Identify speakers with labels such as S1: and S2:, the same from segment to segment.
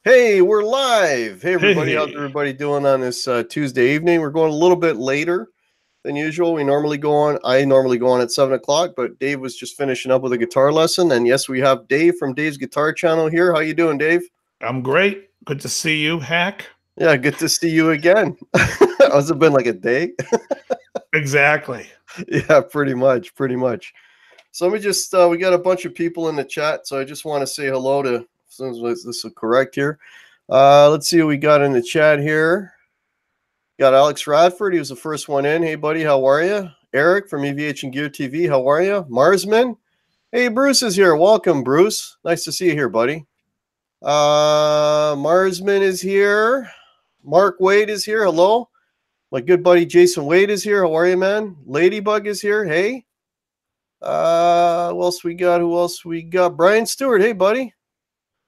S1: Hey, we're live. Hey, everybody. How's
S2: Hey,
S1: everybody doing on this Tuesday evening? We're going a little bit later than usual. I normally go on at 7 o'clock, but Dave was just finishing up with a guitar lesson. And yes, we have Dave from Dave's Guitar Channel here. How you doing, Dave?
S2: I'm great. Good to see you, Hack.
S1: Yeah, good to see you again. Has it been like a day?
S2: Exactly.
S1: Yeah, pretty much. So let me just, we got a bunch of people in the chat. So I just want to say hello to, as soon as this is correct here. Let's see what we got in the chat here. Got Alex Radford. He was the first one in. Hey, buddy, how are you? Eric from EVH and Gear TV. How are you? Marsman. Hey, Bruce is here. Welcome, Bruce. Nice to see you here, buddy. Marsman is here. Mark Wade is here. Hello. My good buddy Jason Wade is here. How are you, man? Ladybug is here. Hey. Who else we got? Brian Stewart. Hey, buddy.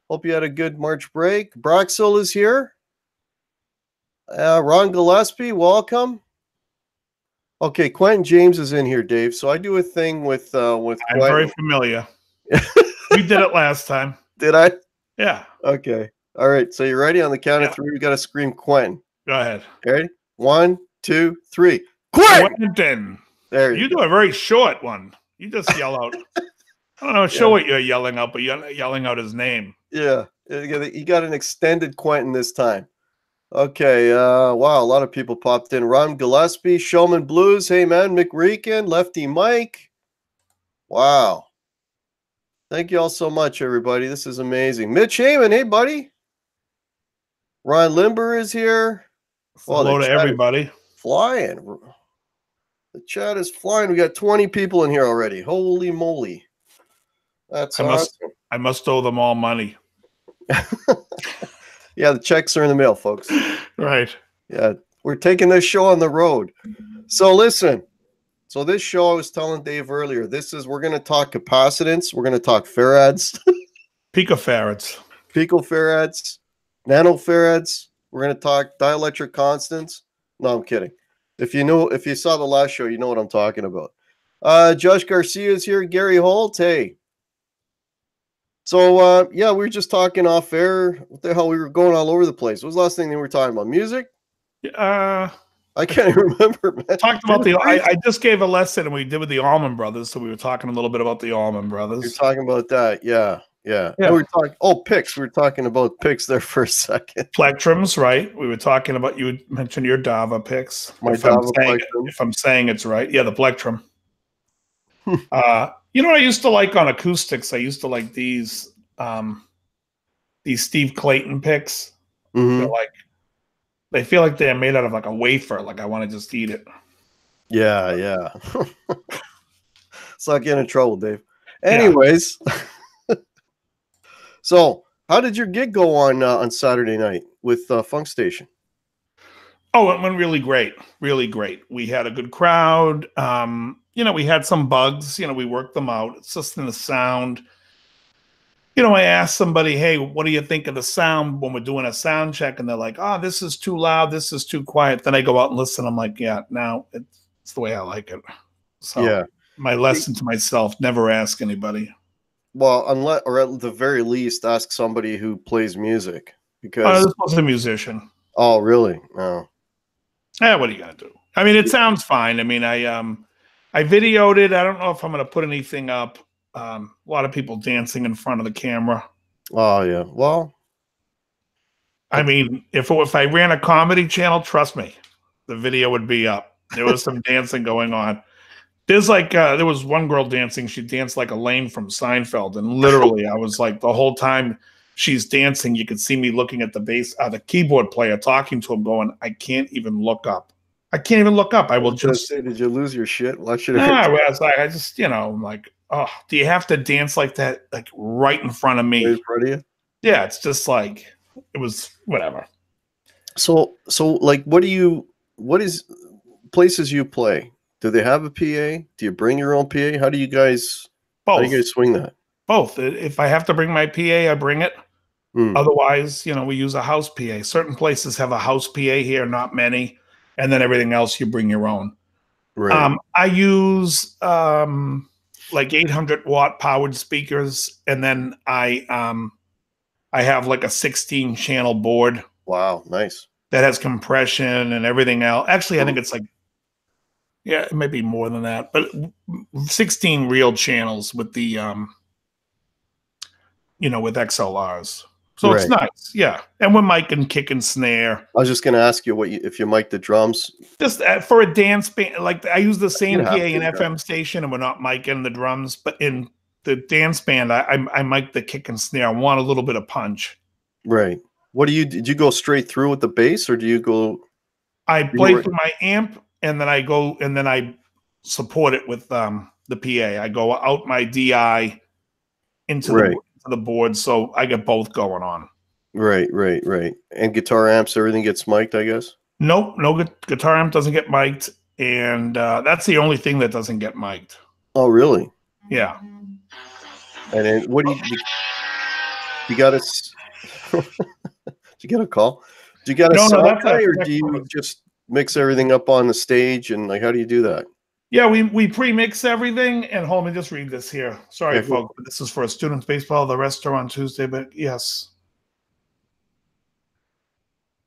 S1: Hope you had a good March break. Broxel is here. Ron Gillespie, welcome. Okay, Quentin James is in here, Dave. So I do a thing with
S2: I'm
S1: Quentin.
S2: very familiar. We did it last time.
S1: Did I?
S2: Yeah.
S1: Okay. All right. So you ready? On the count of three, we got to scream Quentin.
S2: Go ahead.
S1: Ready? 1, 2, 3. Quentin!
S2: There you do a very short one. You just yell out. I don't know. Show what you're yelling out, but you're yelling out his name.
S1: Yeah. You got an extended Quentin this time. Okay, wow, a lot of people popped in. Ron Gillespie, Showman Blues, hey man, Mick Reekin, Lefty Mike. Wow. Thank you all so much, everybody. This is amazing. Mitch Heyman, hey buddy. Ryan Limber is here.
S2: Hello to everybody.
S1: Flying. The chat is flying. We got 20 people in here already. Holy moly. That's awesome.
S2: I must owe them all money.
S1: Yeah, the checks are in the mail, folks.
S2: Right.
S1: Yeah, we're taking this show on the road. So listen. So this show, I was telling Dave earlier, we're going to talk capacitance. We're going to talk farads.
S2: Picofarads.
S1: Picofarads. Nanofarads. We're going to talk dielectric constants. No, I'm kidding. If you saw the last show, you know what I'm talking about. Josh Garcia is here. Gary Holt, hey. So, yeah, we were just talking off air. What the hell? We were going all over the place. What was the last thing we were talking about? Music?
S2: I
S1: can't even remember, man.
S2: Talked about I just gave a lesson and we did with the Allman Brothers. So we were talking a little bit about the Allman Brothers.
S1: You're talking about that. Yeah. And we were talking, picks. We were talking about picks there for a second.
S2: Plectrums, right? We were talking about, you mentioned your Dava picks. If I'm saying it's right. Yeah, the Plectrum. You know what I used to like on acoustics? I used to like these Steve Clayton picks.
S1: Mm-hmm.
S2: They feel like they're made out of like a wafer. Like I want to just eat it.
S1: Yeah. Let's not get in trouble, Dave. Anyways, so how did your gig go on Saturday night with Funk Station?
S2: Oh, it went really great. Really great. We had a good crowd. We had some bugs, we worked them out. It's just in the sound. I asked somebody, hey, what do you think of the sound when we're doing a sound check? And they're like, oh, this is too loud. This is too quiet. Then I go out and listen. I'm like, yeah, now it's the way I like it. So yeah, my lesson to myself, never ask anybody.
S1: Well, unless, or at the very least, ask somebody who plays music. Because
S2: this was a musician.
S1: Oh, really? Oh.
S2: Yeah, what are you going to do? I mean, it sounds fine. I mean, I videoed it. I don't know if I'm going to put anything up. A lot of people dancing in front of the camera.
S1: Oh, yeah. Well,
S2: I mean, if I ran a comedy channel, trust me, the video would be up. There was some dancing going on. There's there was one girl dancing. She danced like Elaine from Seinfeld. And literally, I was like, the whole time she's dancing, you could see me looking at the keyboard player, talking to him, going, I can't even look up. I will just
S1: say, did you lose your shit? Watch it.
S2: I just, I'm like, oh, do you have to dance like that, like right in front of me?
S1: In front of you?
S2: Yeah, it's just like, it was whatever.
S1: So like, what is places you play? Do they have a PA? Do you bring your own PA? How do you guys swing that?
S2: Both. If I have to bring my PA, I bring it. Otherwise, we use a house PA. Certain places have a house PA here, not many. And then everything else, you bring your own.
S1: Right.
S2: I use like 800-watt powered speakers, and then I I have like a 16 channel board.
S1: Wow, nice.
S2: That has compression and everything else. Actually, I think it's like, yeah, it might be more than that, but 16 real channels with the, with XLRs. So it's nice. Yeah. And we're miking kick and snare.
S1: I was just going to ask you if you mic the drums.
S2: Just for a dance band, like I use the same PA and FM station, and we're not miking the drums, but in the dance band, I mic the kick and snare. I want a little bit of punch.
S1: Right. Did you go straight through with the bass, or do you go?
S2: I play through my amp, and then I support it with the PA. I go out my DI into the board, so I get both going on.
S1: Right. And guitar amps, everything gets mic'd, I guess?
S2: Nope, no guitar amp doesn't get mic'd, and that's the only thing that doesn't get mic'd.
S1: Oh, really?
S2: Yeah.
S1: And then what do you got us? Did you get a call? Do you got a sound guy, or do you just mix everything up on the stage, and like how do you do that?
S2: Yeah, we pre-mix everything, and hold on, let me just read this here. Sorry, folks, but this is for a student's baseball, the restaurant Tuesday, but yes.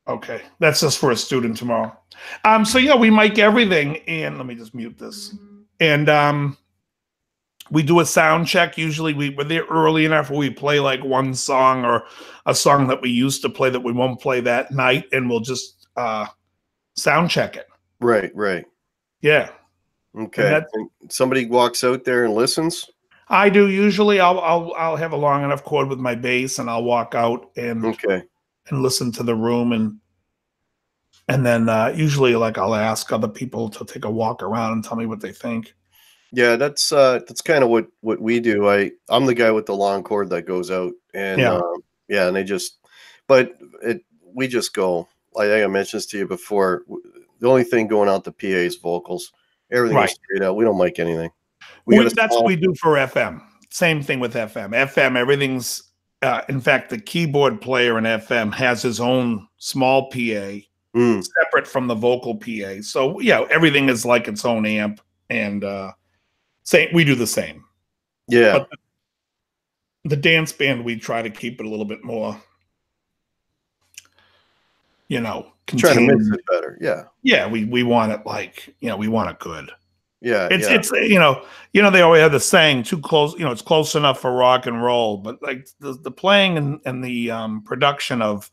S2: Okay, that's just for a student tomorrow. So yeah, we mic everything, and let me just mute this. And we do a sound check. Usually we're there early enough where we play like one song or a song that we used to play that we won't play that night, and we'll just sound check it.
S1: Right.
S2: Yeah.
S1: Okay. And somebody walks out there and listens?
S2: I do. Usually I'll have a long enough chord with my bass, and I'll walk out and listen to the room, and then usually like I'll ask other people to take a walk around and tell me what they think. Yeah,
S1: that's kind of what we do. I'm the guy with the long cord that goes out, and and they just, we just go. I think I mentioned this to you before. The only thing going out the PA is vocals. Everything is straight out. We don't mic anything.
S2: That's what we do for FM. Same thing with FM. FM, everything's. In fact, the keyboard player in FM has his own small PA, separate from the vocal PA. So yeah, everything is like its own amp, and we do the same.
S1: Yeah.
S2: But the dance band, we try to keep it a little bit more,
S1: try to mix it better. Yeah.
S2: Yeah, we want it like, we want it good.
S1: Yeah.
S2: It's they always have the saying, too close, it's close enough for rock and roll, but like the playing and the production of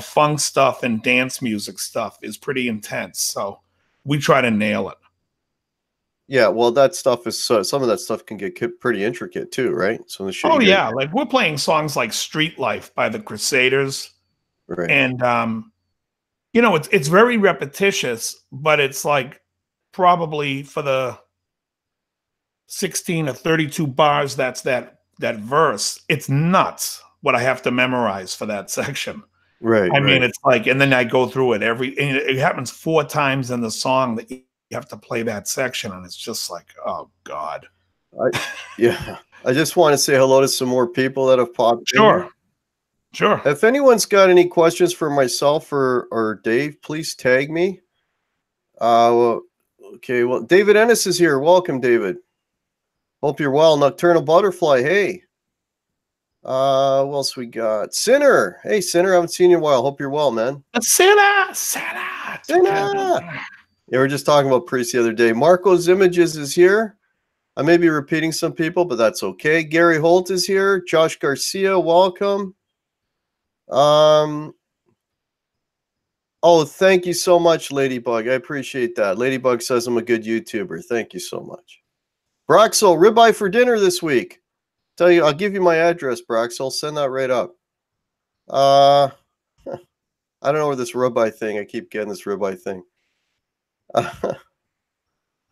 S2: funk stuff and dance music stuff is pretty intense. So we try to nail it.
S1: Yeah, well, that stuff is some of that stuff can get pretty intricate too, right? So
S2: yeah, like we're playing songs like "Street Life" by the Crusaders,
S1: right?
S2: And it's very repetitious, but it's like probably for the 16 or 32 bars that's that verse. It's nuts what I have to memorize for that section.
S1: Right.
S2: I mean, it's like, and then I go through it it happens 4 times in the song that you have to play that section, and it's just like, oh God.
S1: I just want to say hello to some more people that have popped in.
S2: Sure.
S1: If anyone's got any questions for myself or Dave, please tag me. Okay, well, David Ennis is here. Welcome, David. Hope you're well. Nocturnal Butterfly, hey. What else we got? Sinner. Hey, Sinner, I haven't seen you in a while. Hope you're well, man.
S2: Sinner.
S1: Yeah, we were just talking about priests the other day. Marco's Images is here. I may be repeating some people, but that's okay. Gary Holt is here. Josh Garcia, welcome. Oh, thank you so much, Ladybug. I appreciate that. Ladybug says I'm a good YouTuber. Thank you so much. Broxel, ribeye for dinner this week. Tell you, I'll give you my address, Broxel. I'll send that right up. I don't know where this ribeye thing. I keep getting this ribeye thing. What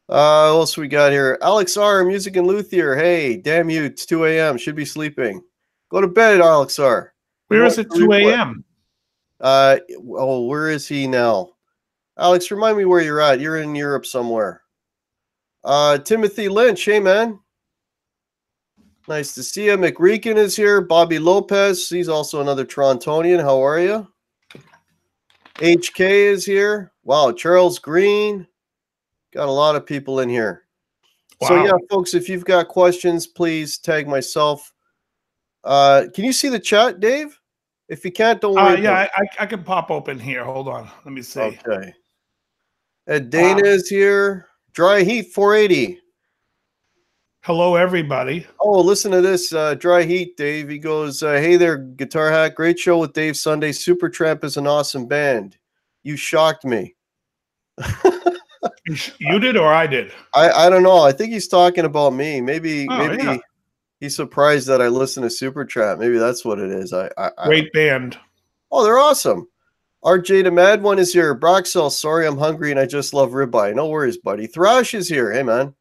S1: else we got here? Alex R, Music and Luthier. Hey, damn you, it's 2 a.m. Should be sleeping. Go to bed, Alex R.
S2: Where is it 2 a.m.?
S1: Where is he now? Alex, remind me where you're at. You're in Europe somewhere. Timothy Lynch, hey man. Nice to see you. McReekin is here. Bobby Lopez, he's also another Torontonian. How are you? HK is here. Wow, Charles Green. Got a lot of people in here. Wow. So yeah, folks, if you've got questions, please tag myself. Can you see the chat, Dave? If you can't, don't worry.
S2: Yeah, I can pop open here. Hold on. Let me see.
S1: Okay. Dana is here. Dry Heat 480.
S2: Hello, everybody.
S1: Oh, listen to this. Dry Heat, Dave. He goes, hey there, Guitar Hack. Great show with Dave Sunday. Supertramp is an awesome band. You shocked me.
S2: You did or I did?
S1: I don't know. I think he's talking about me. Maybe
S2: Yeah.
S1: he's surprised that I listen to Supertramp. Maybe that's what it is.
S2: Great band.
S1: Oh, they're awesome. RJ the Mad One is here. Broxell, sorry I'm hungry and I just love ribeye. No worries, buddy. Thrash is here. Hey, man.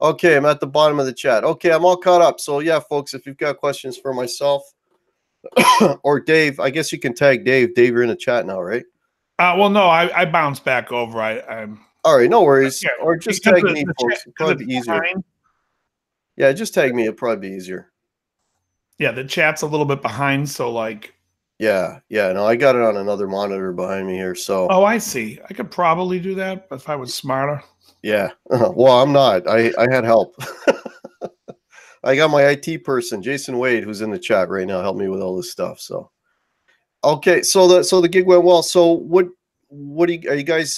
S1: Okay, I'm at the bottom of the chat. Okay, I'm all caught up. So, yeah, folks, if you've got questions for myself or Dave, I guess you can tag Dave. Dave, you're in the chat now, right?
S2: Well, no, I bounced back over. I'm
S1: all right, no worries.
S2: Yeah,
S1: or just tag me, folks. It'll probably be easier. Behind. Yeah, just tag me. It'll probably be easier.
S2: Yeah, the chat's a little bit behind, so like.
S1: Yeah. No, I got it on another monitor behind me here. So.
S2: Oh, I see. I could probably do that if I was smarter.
S1: Yeah. Well, I'm not. I had help. I got my IT person, Jason Wade, who's in the chat right now, help me with all this stuff. So, okay. So the gig went well. So what are you guys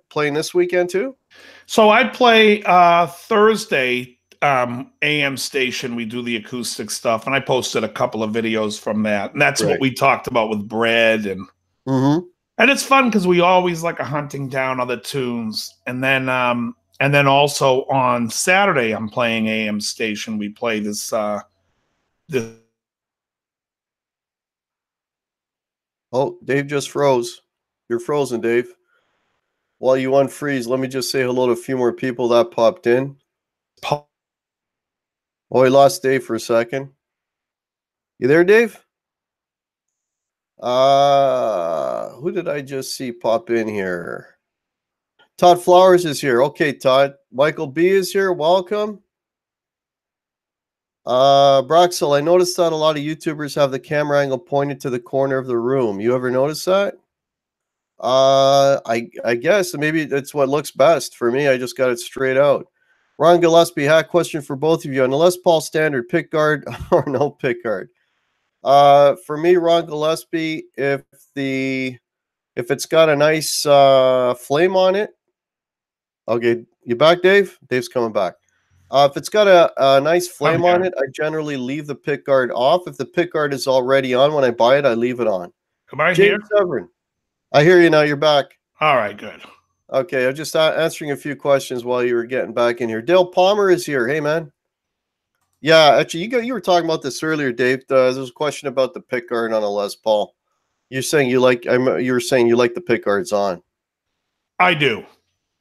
S1: playing this weekend too?
S2: So I play Thursday AM station. We do the acoustic stuff, and I posted a couple of videos from that. And that's what we talked about with Bread and. And it's fun because we always like hunting down other tunes. And then also on Saturday, I'm playing AM station. We play this. Oh,
S1: Dave just froze. You're frozen, Dave. While you unfreeze, let me just say hello to a few more people that popped in. Oh, we lost Dave for a second. You there, Dave? Who did I just see pop in here? Todd Flowers is here. Okay, Todd. Michael B is here. Welcome. Broxel, I noticed that a lot of YouTubers have the camera angle pointed to the corner of the room. You ever notice that? I guess maybe that's what looks best for me. I just got it straight out. Ron Gillespie, hack question for both of you. On the Les Paul standard, pick guard or no pick guard? For me, Ron Gillespie, if it's got a nice flame on it, okay, you back, Dave? Dave's coming back. If it's got a nice flame on it, I generally leave the pick guard off. If the pick guard is already on when I buy it, I leave it on.
S2: Am I here?
S1: Severin, I hear you now. You're back.
S2: All right, good.
S1: Okay, I'm just answering a few questions while you were getting back in here. Dale Palmer is here. Hey, man. Yeah, actually, you were talking about this earlier, Dave. There was a question about the pick guard on a Les Paul. You're saying you like the pick guards on.
S2: I do.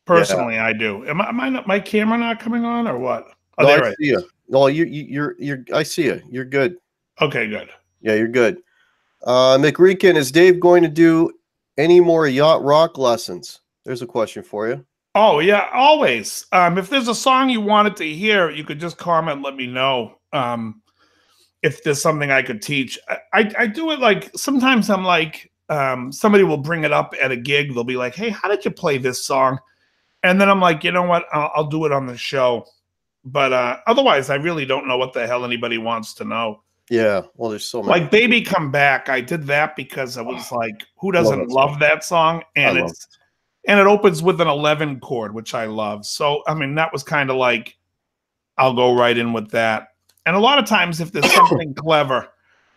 S2: Personally, yeah. I do. Am I not, my camera not coming on or what?
S1: Oh, no, I see you. No, you're I see you. You're good.
S2: Okay, good.
S1: Yeah, you're good. McReekin, is Dave going to do any more yacht rock lessons? There's a question for you.
S2: Oh, yeah, always. If there's a song you wanted to hear, you could just comment and let me know if there's something I could teach. I do it like, sometimes I'm like, somebody will bring it up at a gig. They'll be like, hey, how did you play this song? And then I'm like, you know what? I'll do it on the show. But otherwise, I really don't know what the hell anybody wants to know.
S1: Yeah, well, there's so many.
S2: Like Baby Come Back, I did that because I was like, who doesn't love that song? And it opens with an 11 chord, which I love. So, I mean, that was kind of like, I'll go right in with that. And a lot of times, if there's something clever,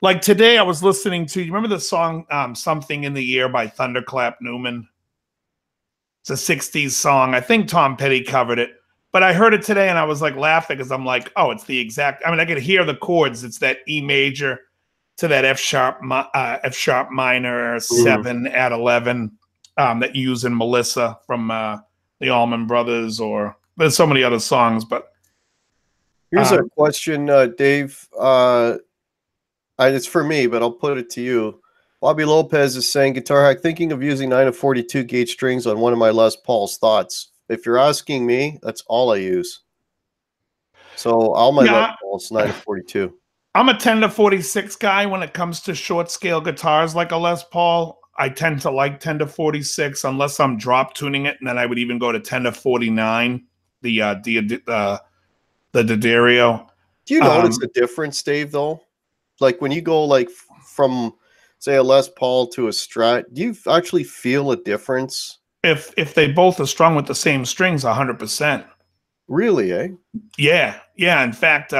S2: like today, I was listening to, you remember the song Something in the Air by Thunderclap Newman? It's a 60s song. I think Tom Petty covered it. But I heard it today and I was like laughing because I'm like, oh, it's the exact, I mean, I could hear the chords. It's that E major to that F sharp minor 7 at 11 that you use in Melissa from the Allman Brothers, or there's so many other songs. But
S1: here's a question, Dave. It's for me, but I'll put it to you. Bobby Lopez is saying, Guitar Hack, thinking of using 9 of 42 gauge strings on one of my Les Pauls. Thoughts? If you're asking me, that's all I use. So all my Les Pauls, 9 of 42.
S2: I'm a 10 to 46 guy when it comes to short scale guitars like a Les Paul. I tend to like 10 to 46 unless I'm drop tuning it, and then I would even go to 10 to 49, the D'Addario.
S1: Do you notice a difference, Dave, though? Like when you go like from say a Les Paul to a Strat, do you actually feel a difference?
S2: If they both are strung with the same strings, 100%.
S1: Really, eh?
S2: Yeah, yeah. In fact,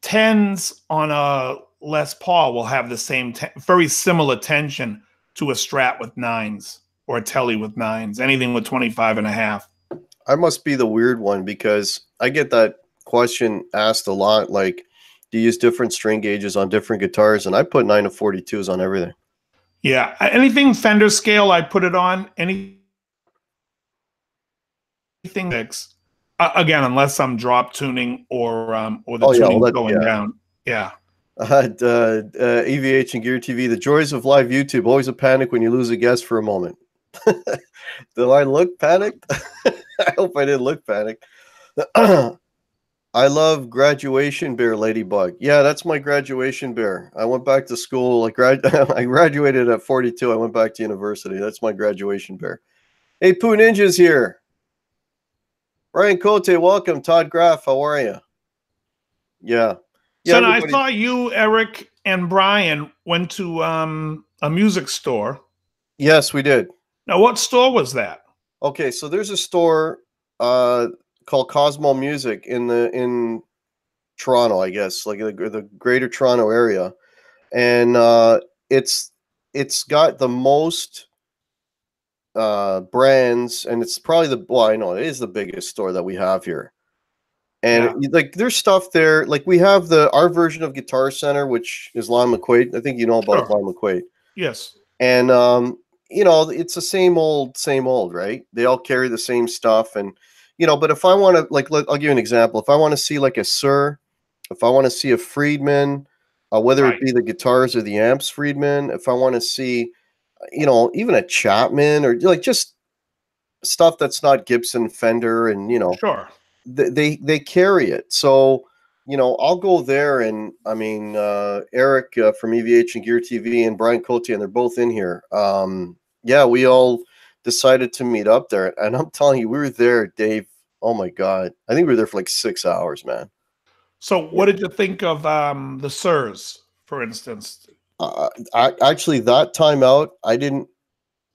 S2: tens on a Les Paul will have the same, very similar tension to a Strat with nines or a Telly with nines. Anything with 25 and a half.
S1: I must be the weird one because I get that question asked a lot. Like, do you use different string gauges on different guitars? And I put 9 to 42s on everything.
S2: Yeah, anything Fender scale, I put it on. Anything mix. Again, unless I'm drop tuning or the tuning going down. Yeah.
S1: EVH and Gear TV, the joys of live YouTube. Always a panic when you lose a guest for a moment. Do I look panicked? I hope I didn't look panicked. I love graduation bear, Ladybug. Yeah, that's my graduation bear. I went back to school. I graduated at 42. I went back to university. That's my graduation bear. Hey, Pooh Ninja's here. Ryan Cote, welcome. Todd Graff, how are you? Yeah.
S2: So now I saw you, Eric, and Brian went to a music store.
S1: Yes, we did.
S2: Now, what store was that?
S1: Okay, so there's a store called Cosmo Music in Toronto, I guess, like the Greater Toronto area, and it's got the most brands, and it's probably I know it is the biggest store that we have here. And like there's stuff there, like we have our version of Guitar Center, which is Lon McQuaid. I think you know about Lon McQuaid.
S2: Yes.
S1: And you know, it's the same old, right? They all carry the same stuff, and you know, but if I want to, like, I'll give you an example. If I want to see like a Sir, if I want to see a Friedman, whether it be the guitars or the amps Friedman, if I want to see, you know, even a Chapman or like just stuff that's not Gibson, Fender, and you know, they carry it. So, you know, I'll go there, and I mean, Eric from EVH and Gear TV and Brian Cote, and they're both in here. Yeah, we all decided to meet up there, and I'm telling you, we were there, Dave. Oh my God, I think we were there for like 6 hours, man.
S2: So, what did you think of the Sirs, for instance?
S1: Actually, that time out, I didn't.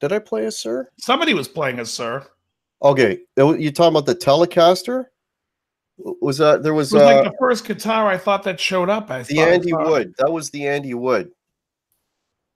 S1: Did I play a Sir?
S2: Somebody was playing a Sir.
S1: Okay, you talking about the Telecaster? Was that there was?
S2: It was like the first guitar I thought that showed up.
S1: The Andy Wood. That was the Andy Wood.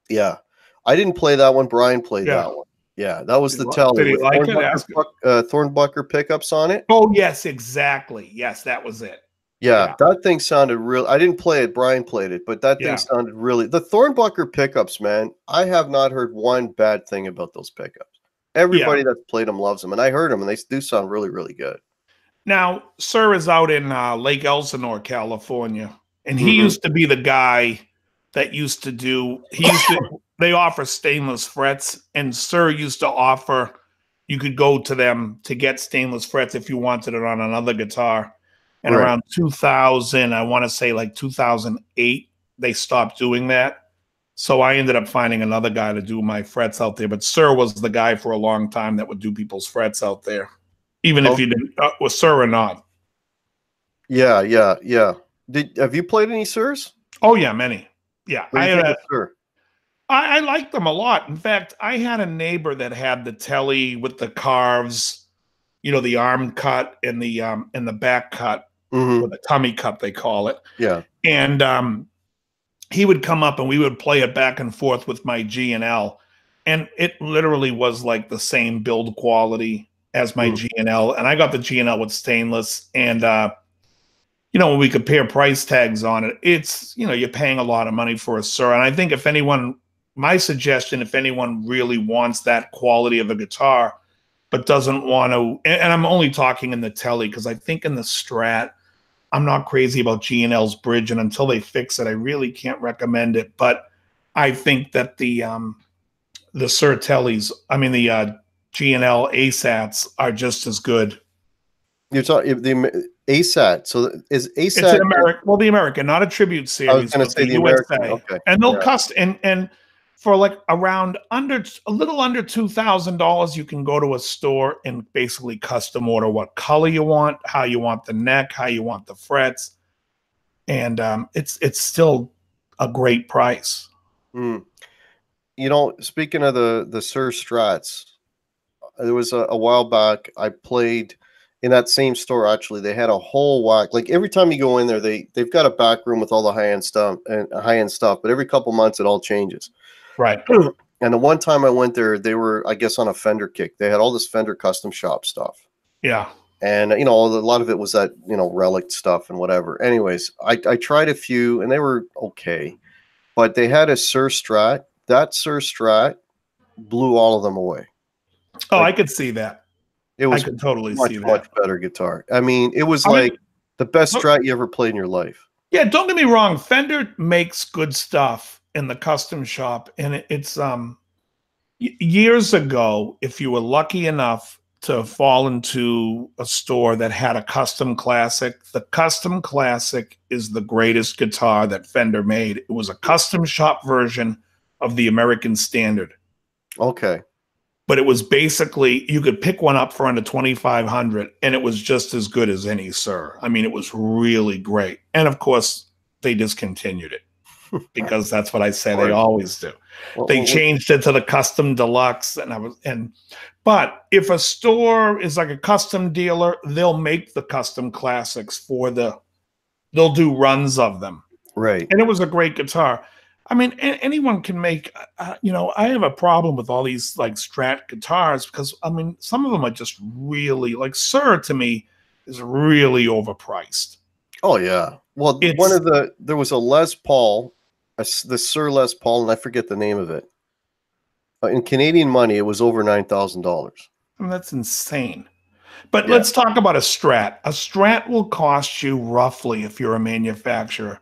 S1: Yeah, I didn't play that one. Brian played that one. Yeah, that was the Tele.
S2: Did he like it?
S1: Thornbucker pickups on it.
S2: Oh yes, exactly. Yes, that was it.
S1: Yeah, that thing sounded real. I didn't play it. Brian played it, but that thing sounded really. The Thornbucker pickups, man. I have not heard one bad thing about those pickups. Everybody that's played them loves them, and I heard them, and they do sound really, really good.
S2: Now, Sir is out in Lake Elsinore, California, and he used to be the guy that used to do. They offer stainless frets, and Sir used to offer. You could go to them to get stainless frets if you wanted it on another guitar. And around 2000, I want to say like 2008, they stopped doing that. So I ended up finding another guy to do my frets out there. But Sir was the guy for a long time that would do people's frets out there, even if you didn't was Sir or not.
S1: Yeah. Have you played any Sirs?
S2: Oh yeah, many. Yeah,
S1: I
S2: liked them a lot. In fact, I had a neighbor that had the Telly with the carves, you know, the arm cut and the back cut. Or the tummy cut, they call it.
S1: Yeah.
S2: And he would come up and we would play it back and forth with my G&L. And it literally was like the same build quality as my G&L. And I got the G&L with stainless. And, you know, when we compare price tags on it, it's, you know, you're paying a lot of money for a Sir. And I think if anyone, my suggestion, if anyone really wants that quality of a guitar, but doesn't want to, and I'm only talking in the Telly, because I think in the Strat, I'm not crazy about G&L's bridge, and until they fix it, I really can't recommend it. But I think that the Sir Tellys, I mean the G&L ASATs are just as good.
S1: You're talking the ASAT. So is ASAT? It's
S2: an American, well, the American, not a tribute series.
S1: I was going to say the American. Okay.
S2: And they'll and for like around a little under $2,000, you can go to a store and basically custom order what color you want, how you want the neck, how you want the frets, and it's still a great price.
S1: You know, speaking of the Sir Strats, there was a while back I played in that same store. Actually, they had a whole whack. Like every time you go in there, they've got a back room with all the high end stuff. But every couple months, it all changes.
S2: Right.
S1: And the one time I went there, they were, I guess, on a Fender kick. They had all this Fender custom shop stuff.
S2: Yeah.
S1: And, you know, a lot of it was that, you know, relic stuff and whatever. Anyways, I tried a few and they were okay. But they had a Sir Strat. That Sir Strat blew all of them away.
S2: Oh,
S1: Like,
S2: I could see that.
S1: it was
S2: I could totally
S1: much,
S2: see that.
S1: much better guitar. I mean, it was
S2: I
S1: like
S2: mean,
S1: the best
S2: look-
S1: Strat you ever played in your life.
S2: Yeah, don't get me wrong. Fender makes good stuff in the custom shop, and it's years ago, if you were lucky enough to fall into a store that had a custom classic, the custom classic is the greatest guitar that Fender made. It was a custom shop version of the American Standard.
S1: Okay.
S2: But it was basically, you could pick one up for under $2,500 and it was just as good as any Sir. I mean, it was really great. And of course, they discontinued it because that's what I say they always do. They changed it to the custom deluxe, but if a store is like a custom dealer, they'll make the custom classics they'll do runs of them.
S1: Right.
S2: And it was a great guitar. I mean, anyone can make, you know, I have a problem with all these like Strat guitars because, I mean, some of them are just really, like Sir to me is really overpriced.
S1: Oh, yeah. Well, there was a Les Paul, the Sir Les Paul, and I forget the name of it. In Canadian money, it was over $9,000.
S2: I mean, that's insane. But let's talk about a Strat. A Strat will cost you roughly, if you're a manufacturer,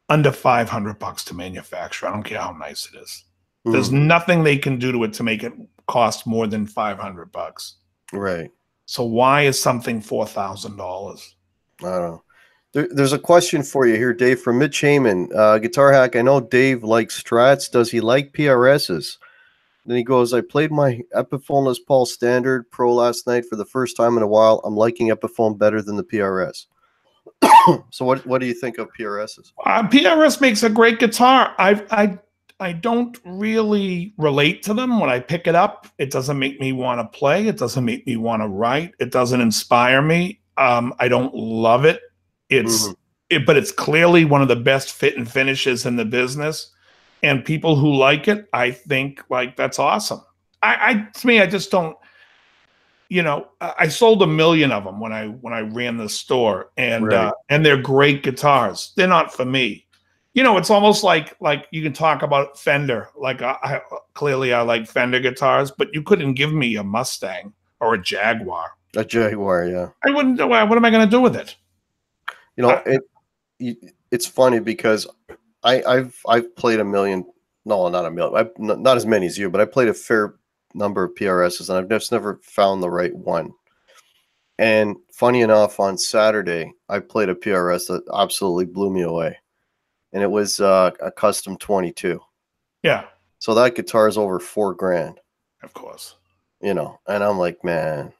S2: under $500 to manufacture. I don't care how nice it is. There's nothing they can do to it to make it cost more than $500.
S1: Right.
S2: So why is something $4,000?
S1: I don't know. There's a question for you here, Dave, from Mitch Heyman. Guitar Hack, I know Dave likes Strats. Does he like PRSs? Then he goes, I played my Epiphone Les Paul Standard Pro last night for the first time in a while. I'm liking Epiphone better than the PRS. So what do you think of PRSs?
S2: PRS makes a great guitar. I don't really relate to them when I pick it up. It doesn't make me want to play. It doesn't make me want to write. It doesn't inspire me. I don't love it. But it's clearly one of the best fit and finishes in the business. And people who like it, I think like that's awesome. To me, I just don't. You know, I sold 1 million of them when I ran the store, and they're great guitars. They're not for me. You know, it's almost like you can talk about Fender. Like clearly I like Fender guitars, but you couldn't give me a Mustang or a Jaguar.
S1: A Jaguar, yeah.
S2: I wouldn't. What am I going to do with it?
S1: You know, it's funny because I've played 1 million. No, not 1 million. Not as many as you, but I played a fair number of PRSs, and I've just never found the right one. And funny enough, on Saturday, I played a PRS that absolutely blew me away, and it was a custom 22.
S2: Yeah.
S1: So that guitar is over $4,000.
S2: Of course.
S1: You know, and I'm like, man,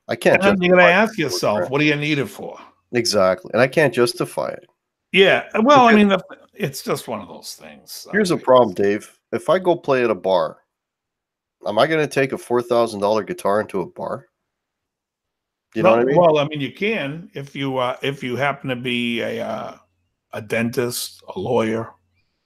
S1: I can't.
S2: And you're going to ask yourself, what do you need it for?
S1: Exactly, and I can't justify it.
S2: Yeah. Well, I mean, it's just one of those things.
S1: Here's a problem, Dave. If I go play at a bar, am I going to take a $4,000 guitar into a bar? You know what I mean?
S2: Well, I mean, you can if you happen to be a dentist, a lawyer,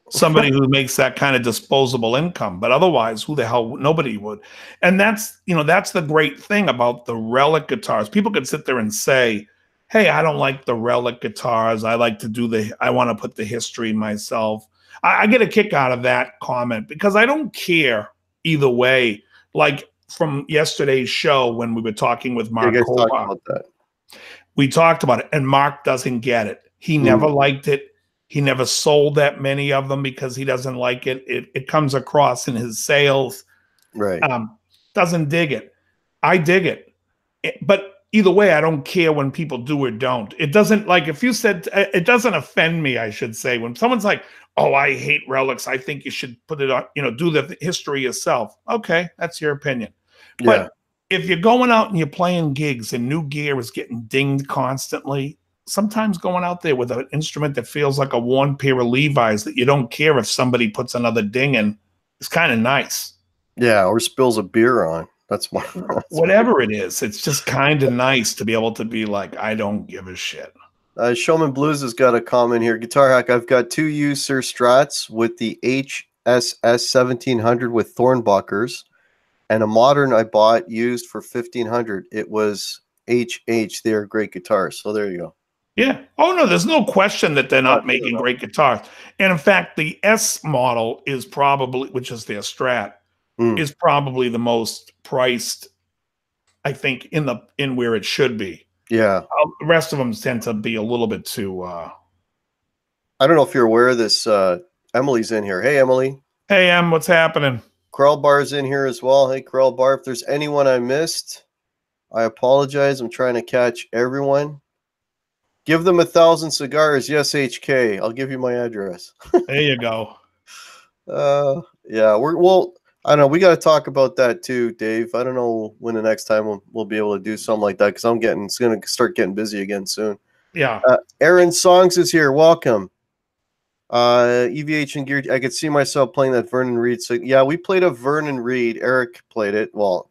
S2: somebody who makes that kind of disposable income. But otherwise, who the hell? Nobody would. And that's the great thing about the relic guitars. People could sit there and say, "Hey, I don't like the relic guitars. I like to I want to put the history myself." I get a kick out of that comment because I don't care either way. Like from yesterday's show when we were talking with Mark Hobart, we talked about it, and Mark doesn't get it. He never liked it. He never sold that many of them because he doesn't like it. It comes across in his sales.
S1: Right.
S2: Doesn't dig it. I dig it. But either way, I don't care when people do or don't. It doesn't, like if you said, it doesn't offend me, I should say. When someone's like, oh, I hate relics, I think you should put it on, do the history yourself. Okay, that's your opinion. Yeah. But if you're going out and you're playing gigs and new gear is getting dinged constantly, sometimes going out there with an instrument that feels like a worn pair of Levi's that you don't care if somebody puts another ding in is kind of nice.
S1: Yeah, or spills a beer on. That's one.
S2: Whatever it is, it's just kind of nice to be able to be like, I don't give a shit.
S1: Showman Blues has got a comment here. Guitar Hack, I've got 2 used Sir Strats with the HSS 1700 with Thornbuckers, and a modern I bought used for 1500. It was HH. They're great guitars. So there you go.
S2: Yeah. Oh, no, there's no question that they're not making great guitars. And in fact, the S model is probably, which is their Strat, is probably the most priced, I think, in where it should be.
S1: Yeah.
S2: The rest of them tend to be a little bit too.
S1: I don't know if you're aware of this. Emily's in here. Hey, Emily.
S2: Hey, Em, what's happening?
S1: Carl Bar's in here as well. Hey, Carl Bar. If there's anyone I missed, I apologize. I'm trying to catch everyone. Give them 1,000 cigars. Yes, HK. I'll give you my address.
S2: There you go.
S1: Yeah, well, I don't know. We got to talk about that too, Dave. I don't know when the next time we'll be able to do something like that because it's going to start getting busy again soon.
S2: Yeah.
S1: Aaron Songs is here. Welcome. EVH and Gear. I could see myself playing that Vernon Reed. So yeah, we played a Vernon Reed. Eric played it. Well,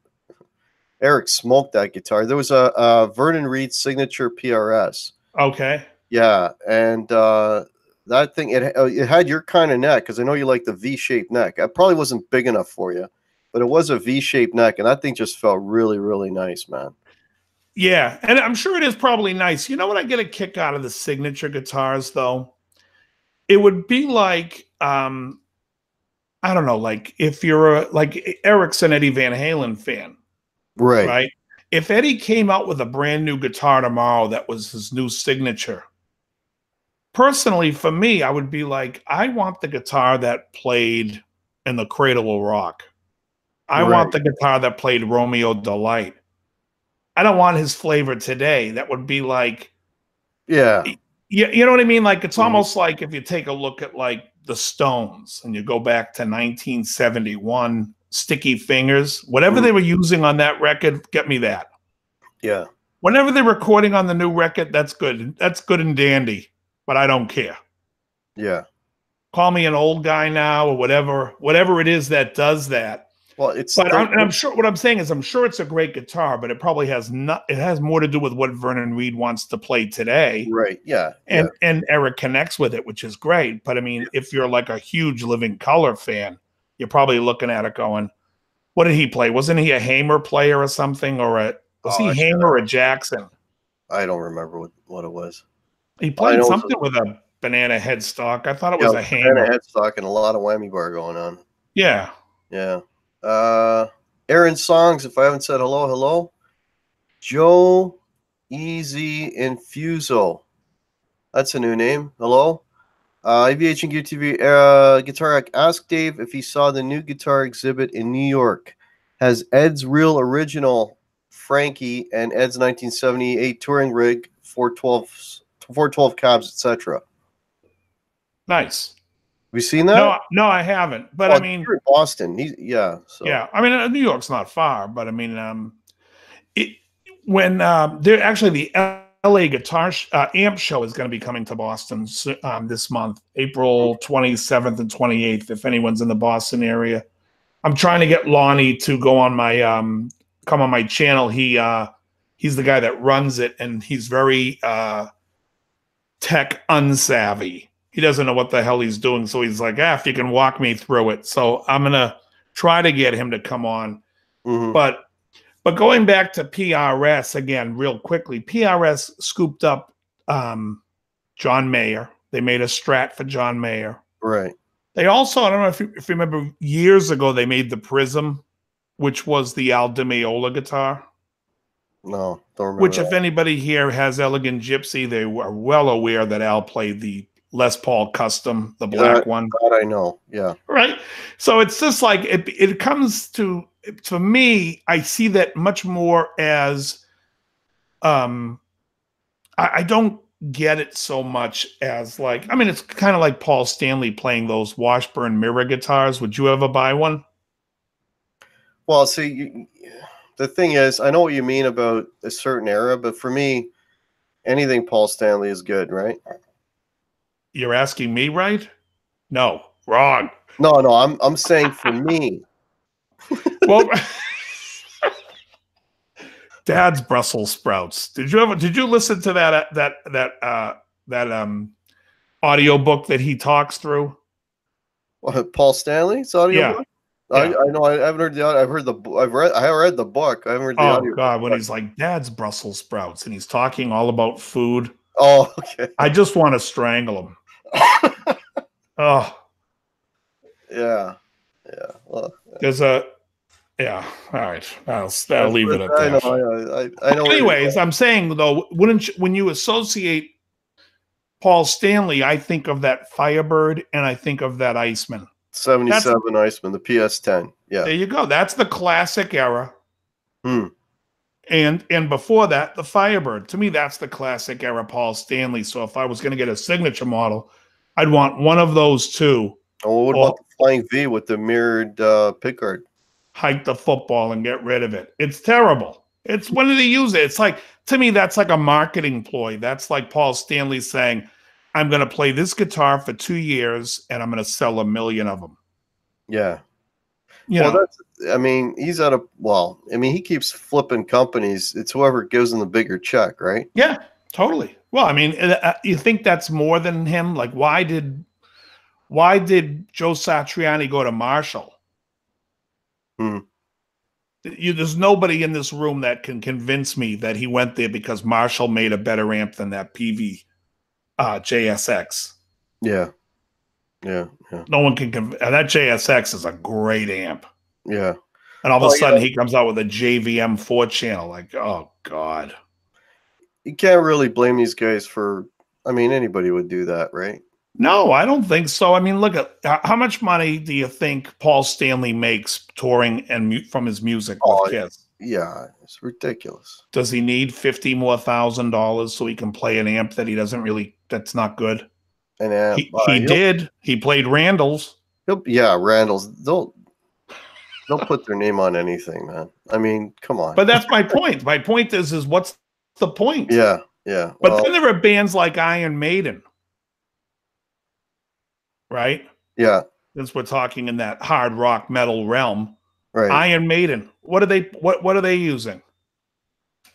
S1: Eric smoked that guitar. There was a Vernon Reed signature PRS.
S2: Okay.
S1: Yeah, and that thing it had your kind of neck because I know you like the V-shaped neck. It probably wasn't big enough for you, but it was a V-shaped neck, and that thing just felt really, really nice, man.
S2: Yeah, and I'm sure it is probably nice. You know what I get a kick out of the signature guitars, though? It would be like, I don't know, like if you're like Eric's an Eddie Van Halen fan, right? If Eddie came out with a brand new guitar tomorrow that was his new signature, personally, for me, I would be like, I want the guitar that played in the Cradle of Rock. I want the guitar that played Romeo Delight. I don't want his flavor today. That would be like,
S1: yeah,
S2: you know what I mean? Like, it's almost like if you take a look at like the Stones and you go back to 1971, Sticky Fingers, whatever they were using on that record, get me that.
S1: Yeah.
S2: Whenever they're recording on the new record, that's good. That's good and dandy, but I don't care.
S1: Yeah.
S2: Call me an old guy now or whatever it is that does that.
S1: Well,
S2: I'm sure what I'm saying is I'm sure it's a great guitar, but it probably has it has more to do with what Vernon Reed wants to play today.
S1: Right. Yeah.
S2: And Eric connects with it, which is great. But I mean, if you're like a huge Living Color fan, you're probably looking at it going, what did he play? Wasn't he a Hamer player or something? Or was he Hamer or Jackson?
S1: I don't remember what it was.
S2: He played something with a banana headstock. I thought it was a Hamer.
S1: Banana headstock and a lot of whammy bar going on.
S2: Yeah.
S1: Yeah. Aaron Songs, if I haven't said hello. Joe Easy Infuso. That's a new name. Hello. AVH and Gear TV Guitar Hack. Ask Dave if he saw the new guitar exhibit in New York. Has Ed's real original Frankie and Ed's 1978 touring rig, 412 cabs, etc.
S2: Nice.
S1: Have you seen that?
S2: No, I haven't. But I mean,
S1: you're in Boston. So.
S2: Yeah. I mean, New York's not far, but I mean, when they're actually the LA Guitar Amp Show is going to be coming to Boston this month, April 27th and 28th. If anyone's in the Boston area, I'm trying to get Lonnie to go on my come on my channel. He's the guy that runs it, and he's very tech unsavvy. He doesn't know what the hell he's doing. So he's like, if you can walk me through it. So I'm going to try to get him to come on. But going back to PRS again, real quickly, PRS scooped up John Mayer. They made a Strat for John Mayer.
S1: Right.
S2: They also, I don't know if you remember, years ago, they made the Prism, which was the Al Di Meola guitar.
S1: No, don't remember.
S2: Which, if anybody here has Elegant Gypsy, they were well aware that Al played the Les Paul Custom, the black one.
S1: That I know, yeah.
S2: Right? So it's just like, it comes to me, I see that much more as, I don't get it so much as like, I mean, it's kind of like Paul Stanley playing those Washburn mirror guitars. Would you ever buy one?
S1: Well, see, the thing is, I know what you mean about a certain era, but for me, anything Paul Stanley is good, right?
S2: You're asking me, right? No, wrong.
S1: No, no, I'm saying for me.
S2: Well, Dad's Brussels sprouts. Did you listen to that audio book that he talks through?
S1: What, Paul Stanley's audiobook? I
S2: Yeah.
S1: know I haven't heard the audio. I read the book. I haven't heard the
S2: Oh
S1: audio.
S2: God, when he's like Dad's Brussels sprouts and he's talking all about food,
S1: Oh, okay.
S2: I just want to strangle him. Oh,
S1: Yeah. Well,
S2: there's a yeah. All right, I'll leave it at
S1: I
S2: that.
S1: know. I know.
S2: Anyways, I'm saying though, when you associate Paul Stanley, I think of that Firebird and I think of that Iceman.
S1: 77 Iceman, the PS10. Yeah.
S2: There you go. That's the classic era.
S1: Hmm.
S2: And before that, the Firebird. To me, that's the classic era Paul Stanley. So if I was going to get a signature model, I'd want one of those two.
S1: Oh, what about the Flying V with the mirrored pickguard?
S2: Hike the football and get rid of it. It's terrible. It's when do they use it? It's like, to me, that's like a marketing ploy. That's like Paul Stanley saying, I'm going to play this guitar for 2 years and I'm going to sell 1 million of them.
S1: Yeah.
S2: Well,
S1: I mean, he's out of, he keeps flipping companies. It's whoever gives him the bigger check, right?
S2: Yeah, totally. Well, I mean, you think that's more than him? Like, why did Joe Satriani go to Marshall? There's nobody in this room that can convince me that he went there because Marshall made a better amp than that PV JSX.
S1: Yeah.
S2: No one can that JSX is a great amp.
S1: Yeah.
S2: And all of a sudden he comes out with a JVM 4-channel. Like, oh God.
S1: You can't really blame these guys for, anybody would do that, right?
S2: No, I don't think so. I mean, look at how much money do you think Paul Stanley makes touring and from his music with Kiss?
S1: Yeah, it's ridiculous.
S2: Does he need $50,000 so he can play an amp that he doesn't really, that's not good?
S1: An amp.
S2: He did. He played Randall's.
S1: Randall's. They'll put their name on anything, man. I mean, come on.
S2: But that's my point. My point is what's the point?
S1: Yeah.
S2: But then there are bands like Iron Maiden. Right?
S1: Yeah.
S2: Since we're talking in that hard rock metal realm.
S1: Right.
S2: Iron Maiden. What are they using?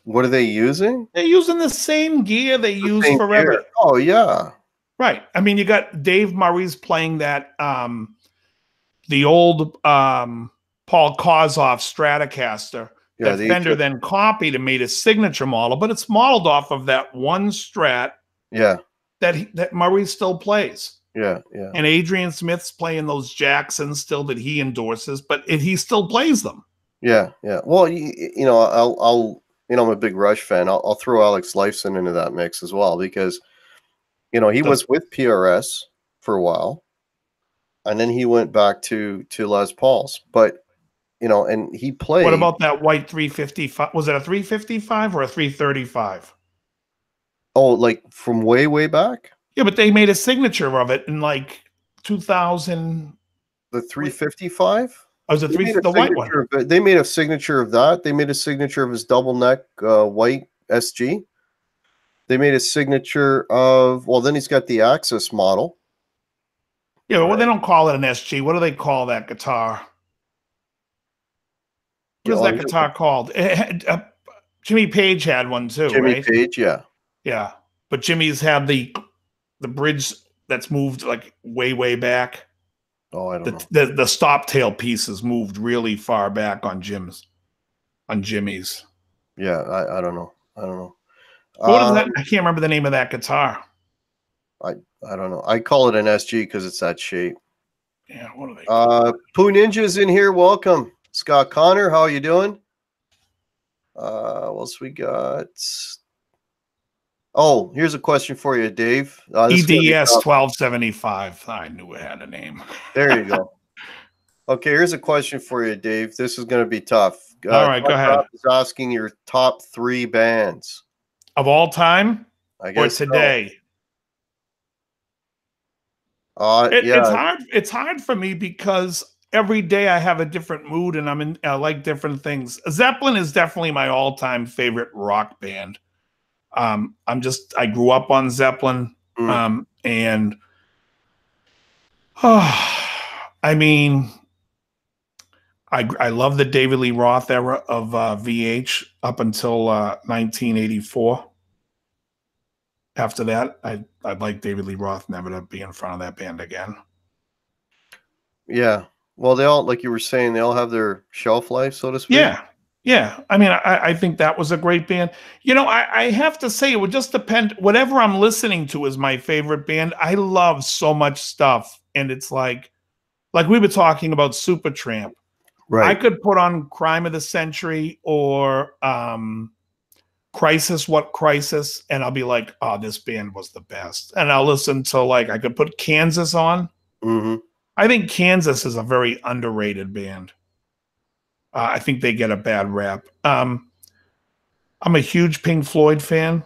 S1: What are they using?
S2: They're using the same gear they use forever.
S1: Gear. Oh, yeah.
S2: Right. I mean, you got Dave Murray's playing that the old Paul Kozoff Stratocaster that Fender then copied and made a signature model, but it's modeled off of that one Strat that Murray still plays.
S1: Yeah.
S2: And Adrian Smith's playing those Jacksons still that he endorses, but he still plays them.
S1: Yeah. Well, I'm a big Rush fan. I'll throw Alex Lifeson into that mix as well because, he was with PRS for a while, and then he went back to Les Pauls. But, and he played.
S2: What about that white 355? Was it a 355 or a 335?
S1: Oh, like from way, way back?
S2: Yeah, but they made a signature of it in like 2000.
S1: The 355?
S2: Oh, was it the white one?
S1: They made a signature of that. They made a signature of his double neck white SG. They made a signature of, then he's got the Axis model.
S2: Yeah, well, they don't call it an SG. What do they call that guitar? What is that guitar called? Jimmy Page had one too,
S1: Jimmy
S2: right?
S1: Page, yeah.
S2: Yeah, but Jimmy's had the bridge that's moved like way, way back.
S1: Oh, I don't know.
S2: The stop tail pieces moved really far back on Jimmy's.
S1: Yeah, I don't know.
S2: What is that? I can't remember the name of that guitar.
S1: I don't know. I call it an SG because it's that shape.
S2: Yeah, what are they?
S1: Pooh Ninja's in here. Welcome. Scott Connor, how are you doing? What else we got? Oh, here's a question for you, Dave.
S2: EDS 1275. I knew it had a name.
S1: There you go. Okay, here's a question for you, Dave. This is going to be tough.
S2: All right, go ahead.
S1: Is asking your top 3 bands
S2: of all time,
S1: I guess,
S2: or today.
S1: So.
S2: It's hard for me because every day I have a different mood and I like different things. Zeppelin is definitely my all-time favorite rock band. I grew up on Zeppelin, and I I mean, I love the David Lee Roth era of VH up until 1984. After that, I'd like David Lee Roth never to be in front of that band again.
S1: Yeah. Well, they all, like you were saying, they all have their shelf life, so to speak.
S2: Yeah. Yeah. I mean, I think that was a great band. You know, I have to say, it would just depend. Whatever I'm listening to is my favorite band. I love so much stuff. And it's like we were talking about Supertramp.
S1: Right.
S2: I could put on Crime of the Century or Crisis, What Crisis, and I'll be like, oh, this band was the best. And I'll listen to, like, I could put Kansas on.
S1: Mm-hmm.
S2: I think Kansas is a very underrated band. I think they get a bad rap. I'm a huge Pink Floyd fan,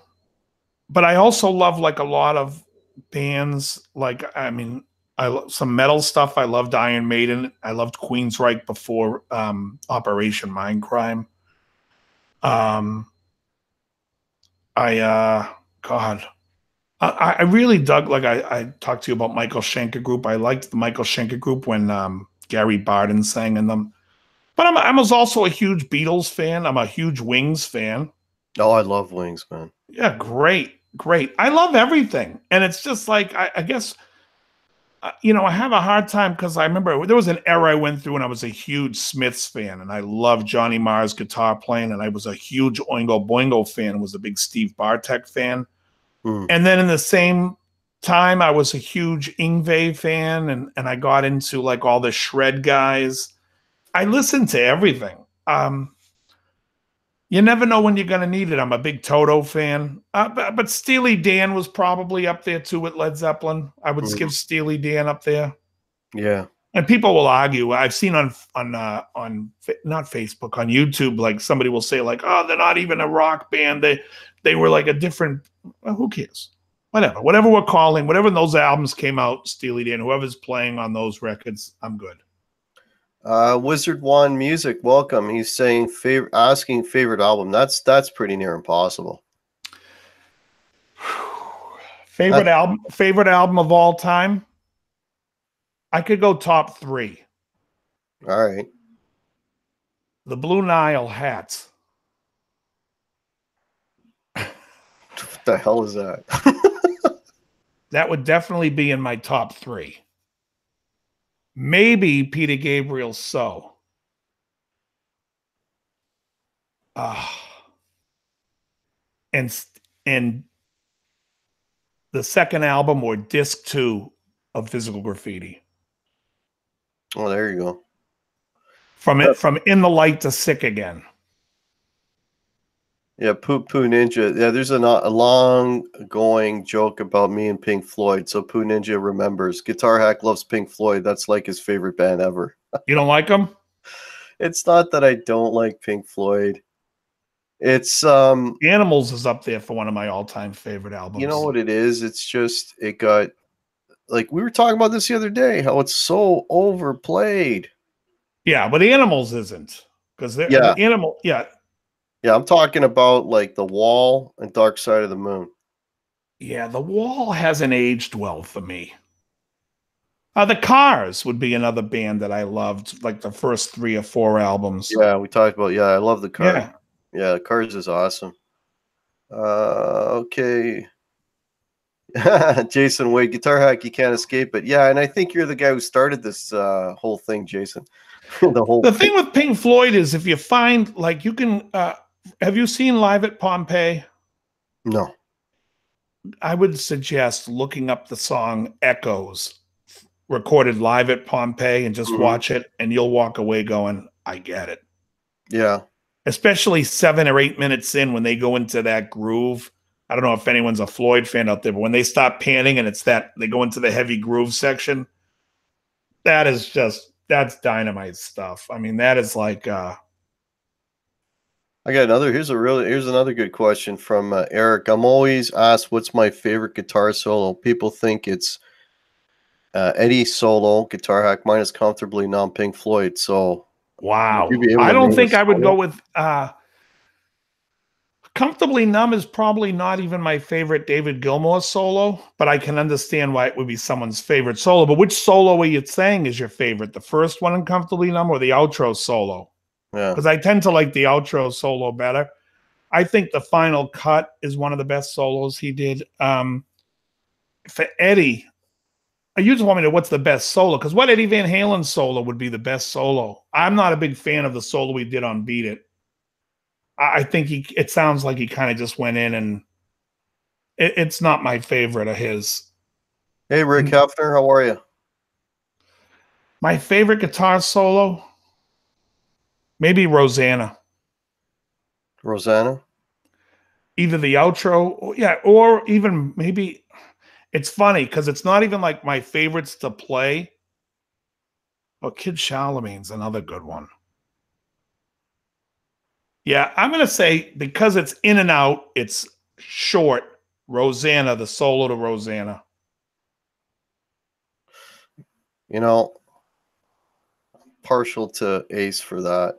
S2: but I also love, like, a lot of bands. Like, I mean, some metal stuff. I loved Iron Maiden. I loved Queensryche before Operation Mindcrime. I really dug, like I talked to you about Michael Schenker Group. I liked the Michael Schenker Group when Gary Barden sang in them. But I was also a huge Beatles fan. I'm a huge Wings fan.
S1: Oh, I love Wings, man.
S2: Yeah, great. I love everything. And it's just like, I guess, you know, I have a hard time because I remember there was an era I went through and I was a huge Smiths fan. And I loved Johnny Marr's guitar playing. And I was a huge Oingo Boingo fan and was a big Steve Bartek fan. And then in the same time, I was a huge Yngwie fan, and I got into, like, all the shred guys. I listened to everything. You never know when you're going to need it. I'm a big Toto fan. But Steely Dan was probably up there, too, with Led Zeppelin. I would give Steely Dan up there.
S1: Yeah.
S2: And people will argue. I've seen on not Facebook, on YouTube, like, somebody will say, like, oh, they're not even a rock band. They were like a different, well, who cares? Whatever we're calling, whatever those albums came out, Steely Dan, whoever's playing on those records, I'm good.
S1: Wizard One Music, welcome. He's saying asking favorite album. That's pretty near impossible.
S2: Favorite album of all time? I could go top 3.
S1: All right.
S2: The Blue Nile Hats.
S1: What the hell is that?
S2: That would definitely be in my top 3. Maybe Peter Gabriel's So. And the second album, or disc 2 of Physical Graffiti.
S1: Oh, there you go.
S2: From In the Light to Sick Again.
S1: Yeah, Poo Ninja. Yeah, there's a long-going joke about me and Pink Floyd. So Poo Ninja remembers. Guitar Hack loves Pink Floyd. That's like his favorite band ever.
S2: You don't like them?
S1: It's not that I don't like Pink Floyd. It's
S2: Animals is up there for one of my all-time favorite albums.
S1: You know what it is? It's just it got, like, we were talking about this the other day, how it's so overplayed.
S2: Yeah, but Animals isn't, because they're Animal. Yeah.
S1: Yeah, I'm talking about, like, The Wall and Dark Side of the Moon.
S2: Yeah, The Wall hasn't aged well for me. The Cars would be another band that I loved, like the first 3 or 4 albums.
S1: Yeah, we talked about, I love the Cars. Yeah, the Cars is awesome. Okay. Jason Wade, Guitar Hack, you can't escape it. Yeah, and I think you're the guy who started this whole thing, Jason. The
S2: thing with Pink Floyd is, if you find, like, you can... have you seen Live at Pompeii?
S1: No.
S2: I would suggest looking up the song Echoes, recorded live at Pompeii, and just watch it, and you'll walk away going, I get it.
S1: Yeah.
S2: Especially 7 or 8 minutes in, when they go into that groove. I don't know if anyone's a Floyd fan out there, but when they stop panning and they go into the heavy groove section, that's dynamite stuff. I mean, that is like...
S1: I got another. Here's another good question from Eric. I'm always asked what's my favorite guitar solo. People think it's Eddie solo, Guitar Hack. Mine is comfortably non-Pink Floyd. So
S2: wow, I don't think I would go with Comfortably Numb is probably not even my favorite David Gilmour solo, but I can understand why it would be someone's favorite solo. But which solo are you saying is your favorite? The first one in Comfortably Numb or the outro solo?
S1: Yeah.
S2: Because I tend to like the outro solo better. I think the final cut is one of the best solos he did. For Eddie, you just want me to know what's the best solo, because what Eddie Van Halen solo would be the best solo? I'm not a big fan of the solo he did on Beat It. I think it sounds like he kind of just went in, and it's not my favorite of his.
S1: Hey, Rick Hefner, how are you?
S2: My favorite guitar solo, maybe Rosanna.
S1: Rosanna?
S2: Either the outro, or even maybe, it's funny because it's not even like my favorites to play. Oh, Kid Charlemagne's another good one. Yeah, I'm going to say, because it's in and out, it's short, Rosanna, the solo to Rosanna.
S1: You know, partial to Ace for that.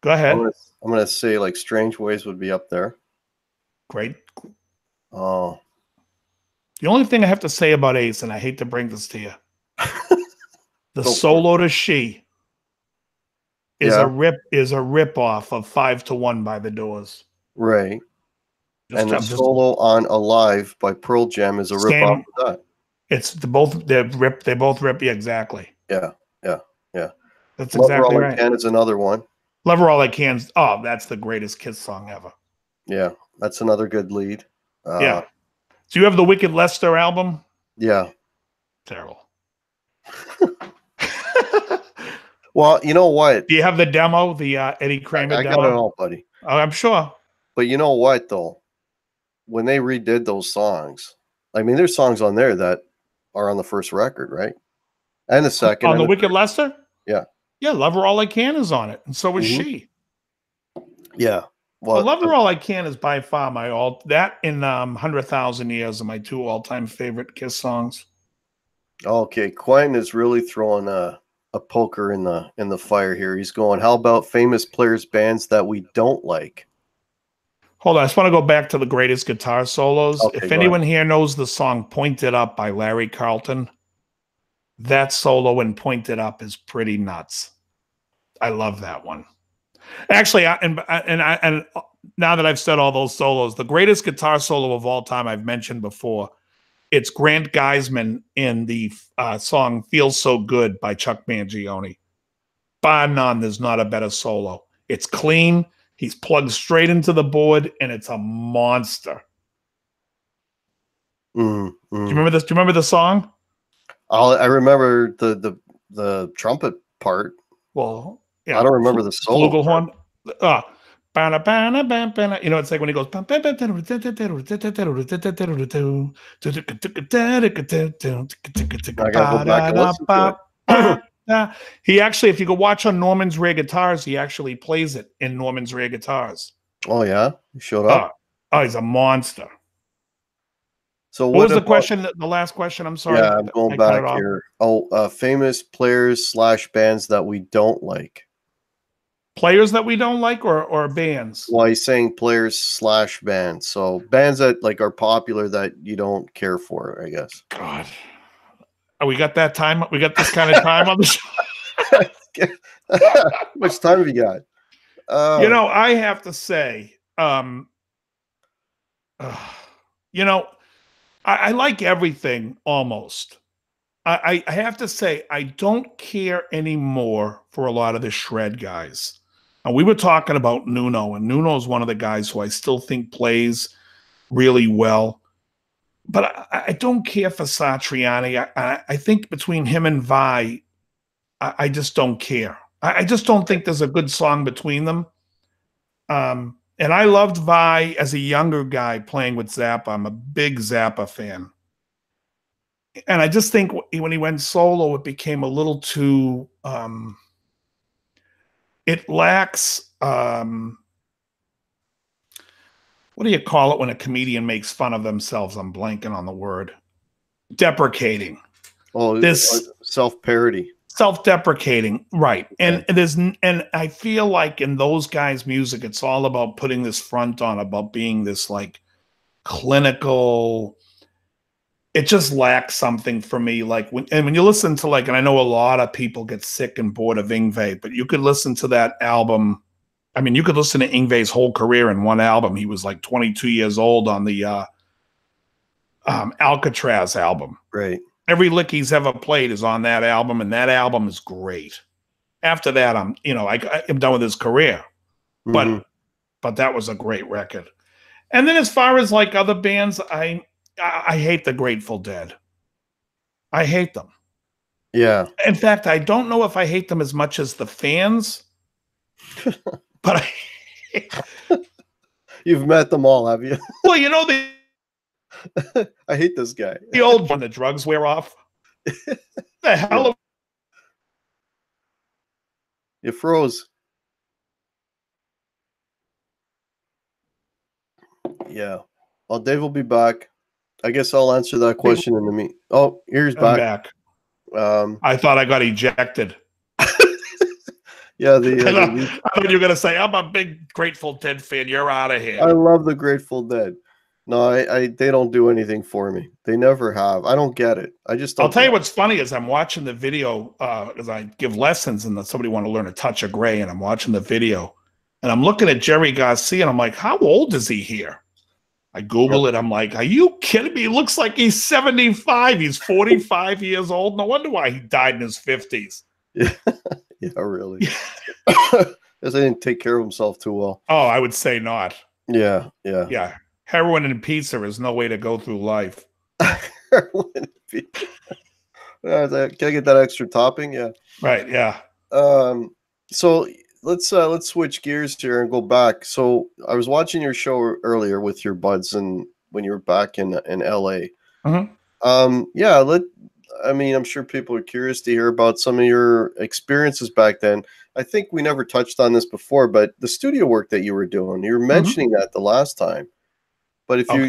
S2: Go ahead.
S1: I'm gonna say like Strange Ways would be up there.
S2: Great.
S1: Oh.
S2: The only thing I have to say about Ace, and I hate to bring this to you, the solo to She is a rip off of 5 to 1 by the Doors.
S1: Right. And the solo on Alive by Pearl Jam is a rip off of that.
S2: It's they both rip. Yeah, exactly.
S1: Yeah.
S2: That's exactly right.
S1: Love All I Can is another one.
S2: Love Her All I Can. Oh, that's the greatest Kiss song ever.
S1: Yeah, that's another good lead.
S2: Yeah. Do you have the Wicked Lester album?
S1: Yeah.
S2: Terrible.
S1: Well, you know what?
S2: Do you have the demo, the Eddie Kramer demo?
S1: I got it all, buddy.
S2: Oh, I'm sure.
S1: But you know what, though? When they redid those songs, I mean, there's songs on there that are on the first record, right? And the second.
S2: On the Wicked Lester?
S1: Yeah.
S2: Yeah, Love Her All I Can is on it. And so is She.
S1: Yeah.
S2: Well, Love Her All I Can is by far my that and 100,000 Years are my two all-time favorite Kiss songs. Okay,
S1: Quentin is really throwing a poker in the fire here. He's going, how about famous players, bands that we don't like?
S2: Hold on, I just want to go back to the greatest guitar solos.
S1: Okay,
S2: if anyone here knows the song Point It Up by Larry Carlton, that solo in Point It Up is pretty nuts. I love that one. Actually, and now that I've said all those solos, the greatest guitar solo of all time I've mentioned before, it's Grant Geisman in the song Feels So Good by Chuck Mangione. Bar none, there's not a better solo. It's clean. He's plugged straight into the board, and it's a monster. Do you remember this? Do you remember the song?
S1: I remember the trumpet part.
S2: Well, yeah.
S1: I don't remember the solo.
S2: Flugelhorn. You know, it's like when he goes. I gotta go back and listen to it. He actually, if you go watch on Norman's Rare Guitars, he actually plays it in Norman's Rare Guitars.
S1: Oh yeah, he showed up.
S2: Oh, he's a monster.
S1: So
S2: what was the question? The last question. I'm sorry.
S1: Yeah, I'm going back here. Oh, famous players / bands that we don't like.
S2: Players that we don't like, or bands?
S1: Well, he's saying players / bands. So bands that like are popular that you don't care for, I guess.
S2: God. Oh, we got that time. We got this kind of time on the show.
S1: How much time have you got?
S2: You know, I have to say, you know, I like everything almost. I have to say, I don't care anymore for a lot of the shred guys. And we were talking about Nuno, and Nuno is one of the guys who I still think plays really well. But I don't care for Satriani. I think between him and Vi, I just don't care. I just don't think there's a good song between them. And I loved Vi as a younger guy playing with Zappa. I'm a big Zappa fan. And I just think when he went solo, it became a little too... it lacks... what do you call it when a comedian makes fun of themselves? I'm blanking on the word. Deprecating.
S1: Oh, this self-parody.
S2: self-deprecating, right? And I feel like in those guys' music, it's all about putting this front on, about being this like clinical. It just lacks something for me. Like when you listen to and I know a lot of people get sick and bored of Yngwie, but you could listen to that album. I mean, you could listen to Yngwie's whole career in one album. He was like 22 years old on the Alcatraz album.
S1: Right.
S2: Every lick he's ever played is on that album, and that album is great. After that, I'm done with his career. But that was a great record. And then as far as like other bands, I hate the Grateful Dead. I hate them.
S1: Yeah.
S2: In fact, I don't know if I hate them as much as the fans, but
S1: You've met them all, have you?
S2: Well, you know,
S1: I hate this guy.
S2: The old when the drugs wear off. The hell of
S1: You froze. Yeah. Well, Dave will be back. I guess I'll answer that question in the meet. Oh, here's back.
S2: I thought I got ejected.
S1: Yeah,
S2: I thought you were gonna say, I'm a big Grateful Dead fan. You're out of here.
S1: I love the Grateful Dead. No, they don't do anything for me. They never have. I don't get it. I just don't.
S2: I'll tell you what's funny is I'm watching the video because I give lessons and somebody want to learn a touch of gray, and I'm watching the video and I'm looking at Jerry Garcia and I'm like, how old is he here? I Google it. I'm like, are you kidding me? He looks like he's 75. He's 45 years old. No wonder why he died in his 50s.
S1: Yeah, yeah, really. Because I didn't take care of himself too well.
S2: Oh, I would say not.
S1: Yeah.
S2: Heroin and pizza is no way to go through life.
S1: Heroin and pizza. Can I get that extra topping? Yeah.
S2: Right. Yeah.
S1: So let's switch gears here and go back. So I was watching your show earlier with your buds and when you were back in LA. Yeah. I mean, I'm sure people are curious to hear about some of your experiences back then. I think we never touched on this before, but the studio work that you were doing, you were mentioning that the last time. But if you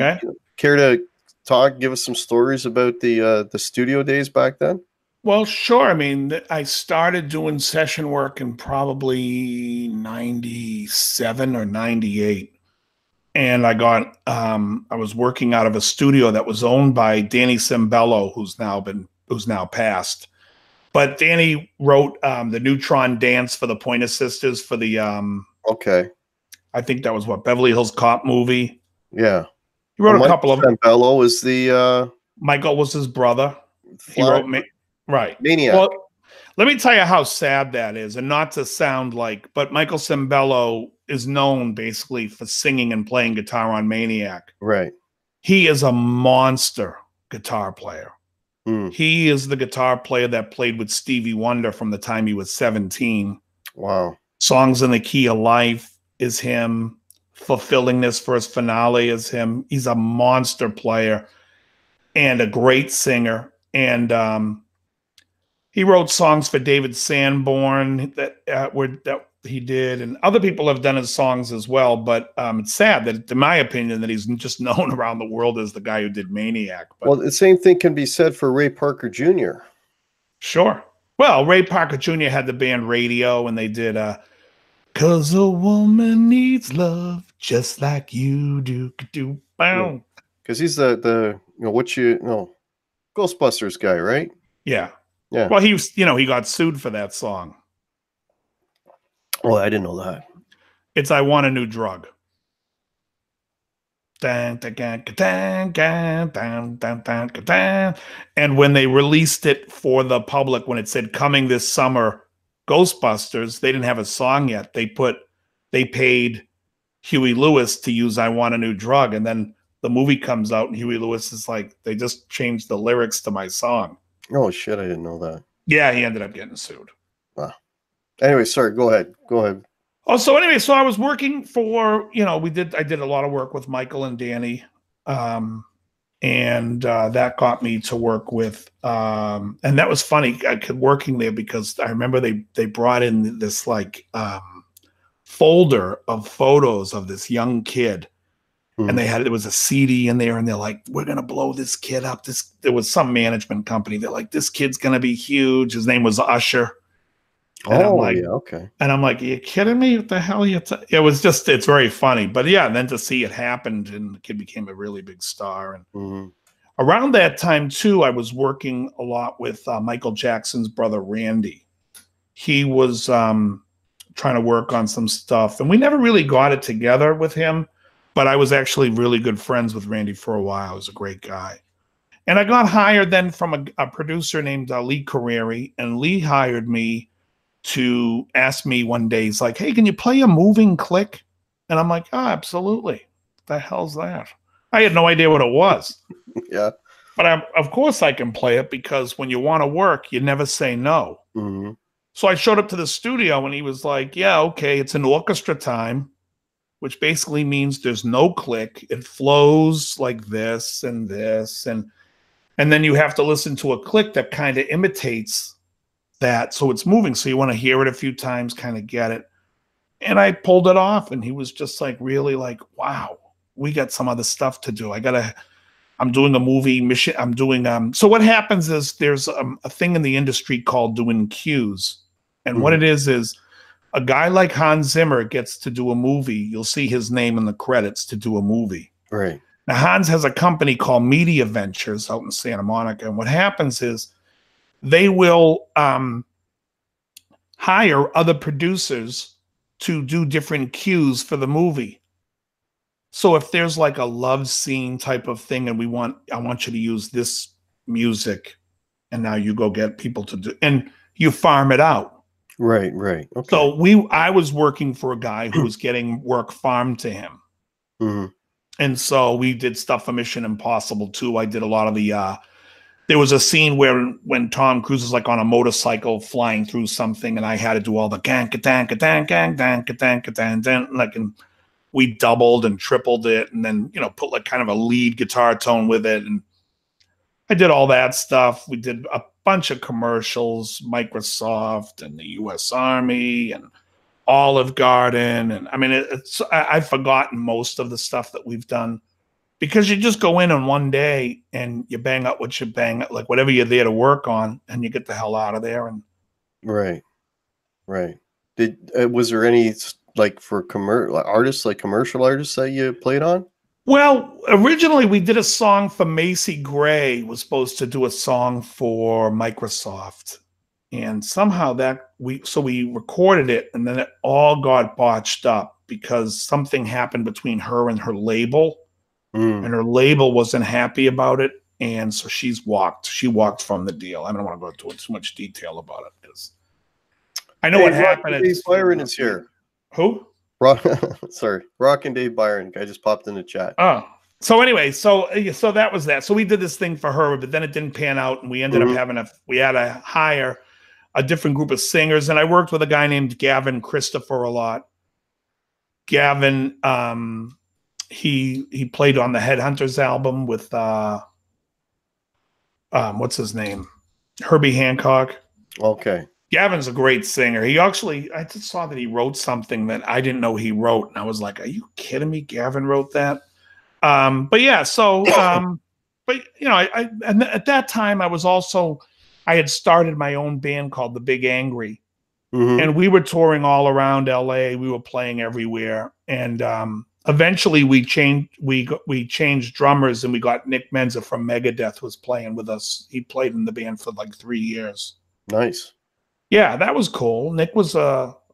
S1: care to give us some stories about the studio days back then.
S2: Well, sure. I mean, I started doing session work in probably 97 or 98. And I was working out of a studio that was owned by Danny Cimbello, who's now passed. But Danny wrote the Neutron Dance for the Pointer Sisters for the I think that was Beverly Hills Cop movie.
S1: Yeah.
S2: He wrote a couple of them.
S1: Cimbello was the
S2: Michael was his brother. He wrote right.
S1: Maniac.
S2: Well, let me tell you how sad that is, and not to sound like, but Michael Cimbello is known basically for singing and playing guitar on Maniac.
S1: Right.
S2: He is a monster guitar player. He is the guitar player that played with Stevie Wonder from the time he was 17.
S1: Wow.
S2: Songs in the Key of Life is him. Fulfilling This for his finale is him. He's a monster player and a great singer. And he wrote songs for David Sanborn that he did, and other people have done his songs as well. But it's sad that, in my opinion, that he's just known around the world as the guy who did Maniac. But,
S1: well, the same thing can be said for Ray Parker Jr.
S2: Sure. Well, Ray Parker Jr. had the band Radio, and they did 'Cause a Woman Needs Love Just Like You Do.
S1: Because he's the Ghostbusters guy, right?
S2: Yeah.
S1: Yeah.
S2: Well, he got sued for that song.
S1: Oh, I didn't know that.
S2: It's I Want a New Drug. And when they released it for the public, when it said coming this summer, Ghostbusters, they didn't have a song yet. They paid Huey Lewis to use I Want a New Drug. And then the movie comes out and Huey Lewis is like, they just changed the lyrics to my song.
S1: Oh, shit. I didn't know that.
S2: Yeah, he ended up getting sued.
S1: Wow. Anyway, sorry. Go ahead.
S2: Oh, so I was working for, I did a lot of work with Michael and Danny. And that got me to work with, and that was funny working there because I remember they brought in this folder of photos of this young kid. And there was a CD in there, and they're like, we're going to blow this kid up. There was some management company. They're like, this kid's going to be huge. His name was Usher. And I'm like,
S1: yeah, okay.
S2: And I'm like, are you kidding me? What the hell? It's very funny. But yeah, and then to see it happened, and the kid became a really big star. And around that time, too, I was working a lot with Michael Jackson's brother, Randy. He was trying to work on some stuff, and we never really got it together with him. But I was actually really good friends with Randy for a while. He was a great guy. And I got hired then from a producer named Lee Carreri, and Lee hired me to ask me one day, he's like, hey, can you play a moving click? And I'm like, oh, absolutely. What the hell's that? I had no idea what it was.
S1: Yeah.
S2: But of course I can play it, because when you want to work, you never say no. So I showed up to the studio, and he was like, yeah, okay, it's an orchestra time, which basically means there's no click. It flows like this and this. And then you have to listen to a click that kind of imitates that. So it's moving. So you want to hear it a few times, kind of get it. And I pulled it off, and he was just like, really like, wow, we got some other stuff to do. I'm doing a movie mission. I'm doing, so what happens is there's a thing in the industry called doing cues. And what it is a guy like Hans Zimmer gets to do a movie. You'll see his name in the credits to do a movie.
S1: Right.
S2: Now, Hans has a company called Media Ventures out in Santa Monica. And what happens is they will hire other producers to do different cues for the movie. So if there's like a love scene type of thing, and I want you to use this music, and now you go get people to do, and you farm it out.
S1: Right, right. Okay.
S2: So I was working for a guy who was getting work farmed to him. And so we did stuff for Mission Impossible too. I did a lot of the, there was a scene where when Tom Cruise is like on a motorcycle flying through something, and I had to do all the like, and we doubled and tripled it, and then, put like kind of a lead guitar tone with it. And I did all that stuff. We did a bunch of commercials, Microsoft and the U.S. Army and Olive Garden. And I mean, I've forgotten most of the stuff that we've done, because you just go in on one day and you bang out what you bang out, like whatever you're there to work on, and you get the hell out of there. And
S1: right. Was there any like for commercial artists that you played on?
S2: Well, originally we did a song for Macy Gray, was supposed to do a song for Microsoft. And somehow we recorded it, and then it all got botched up because something happened between her and her label, and her label wasn't happy about it. And so she walked from the deal. I don't want to go into too much detail about it, because I know what happened.
S1: Byron is here.
S2: Who?
S1: Rockin' Dave Byron. I just popped in the chat.
S2: Oh, so anyway, so that was that. So we did this thing for her, but then it didn't pan out, and we ended up we had to hire a different group of singers, and I worked with a guy named Gavin Christopher a lot. Gavin, he played on the Headhunters album with what's his name? Herbie Hancock. Okay. Gavin's a great singer. I just saw that he wrote something that I didn't know he wrote, and I was like, are you kidding me? Gavin wrote that? But yeah, so, but and at that time I had started my own band called The Big Angry, and we were touring all around LA. We were playing everywhere. And, eventually we changed drummers, and we got Nick Menza from Megadeth was playing with us. He played in the band for like 3 years.
S1: Nice.
S2: Yeah, that was cool. Nick was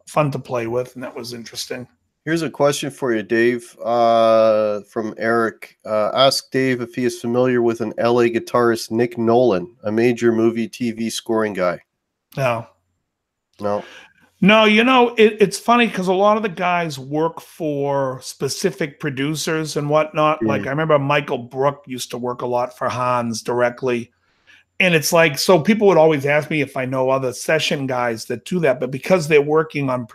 S2: fun to play with, and that was interesting.
S1: Here's a question for you, Dave, from Eric. Ask Dave if he is familiar with an LA guitarist, Nick Nolan, a major movie TV scoring guy.
S2: No.
S1: No,
S2: it's funny because a lot of the guys work for specific producers and whatnot. Like I remember Michael Brook used to work a lot for Hans directly. And it's like, so people would always ask me if I know other session guys that do that, but because they're working on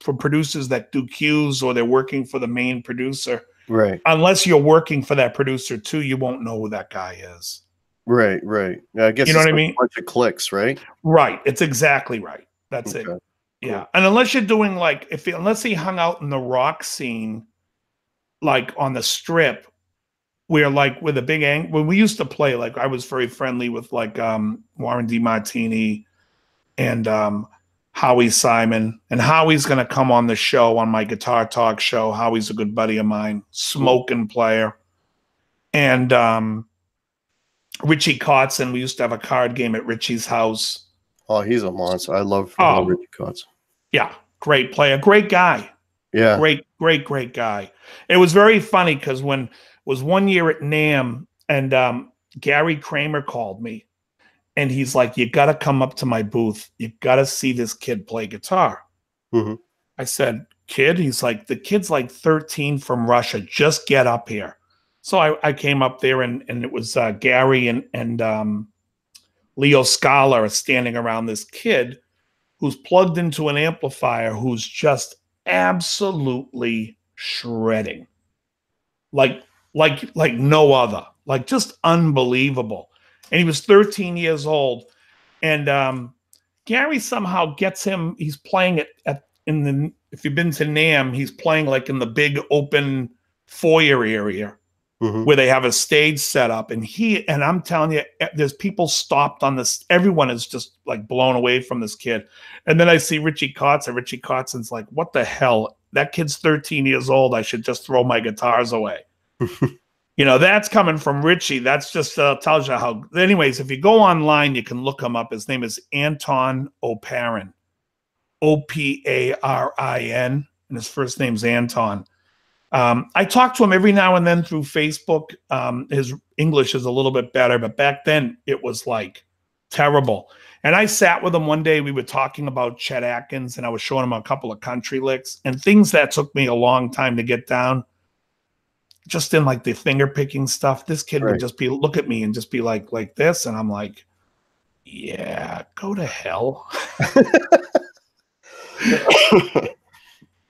S2: for producers that do cues, or they're working for the main producer,
S1: right?
S2: Unless you're working for that producer too, you won't know who that guy is.
S1: Right. I guess
S2: you know what I mean.
S1: A bunch of clicks, right?
S2: Right. It's exactly right. That's it. Yeah. Cool. And unless you're doing like unless he hung out in the rock scene, like on the strip, where like with a big when we used to play, like I was very friendly with like Warren DeMartini and Howie Simon, and Howie's going to come on the show, on my Guitar Talk show. Howie's a good buddy of mine, smoking player. And Richie Kotzen, we used to have a card game at Richie's house.
S1: Oh, he's a monster. I love Richie Kotzen.
S2: Yeah, great player, great guy.
S1: Yeah.
S2: Great guy. It was very funny because when it was one year at NAMM, and Gary Kramer called me. And he's like, you got to come up to my booth. You got to see this kid play guitar.
S1: Mm-hmm.
S2: I said, kid? He's like, the kid's like 13 from Russia. Just get up here. So I came up there, and it was Gary and Leo Scala standing around this kid who's plugged into an amplifier, who's just absolutely shredding. Like no other. Like just unbelievable. And he was 13 years old. And Gary somehow gets him, he's playing it if you've been to NAMM, he's playing like in the big open foyer area where they have a stage set up. And I'm telling you, there's people stopped on this. Everyone is just like blown away from this kid. And then I see Richie Kotzen. Richie Kotzen's like, what the hell? That kid's 13 years old. I should just throw my guitars away. You know, that's coming from Richie. That's just tells you how. Anyways, if you go online, you can look him up. His name is Anton Oparin, Oparin, and his first name's Anton. I talk to him every now and then through Facebook. His English is a little bit better, but back then it was like terrible. And I sat with him one day. We were talking about Chet Atkins, and I was showing him a couple of country licks and things that took me a long time to get down. Just in like the finger picking stuff, this kid would just look at me and just be like this, and I'm like, yeah, go to hell.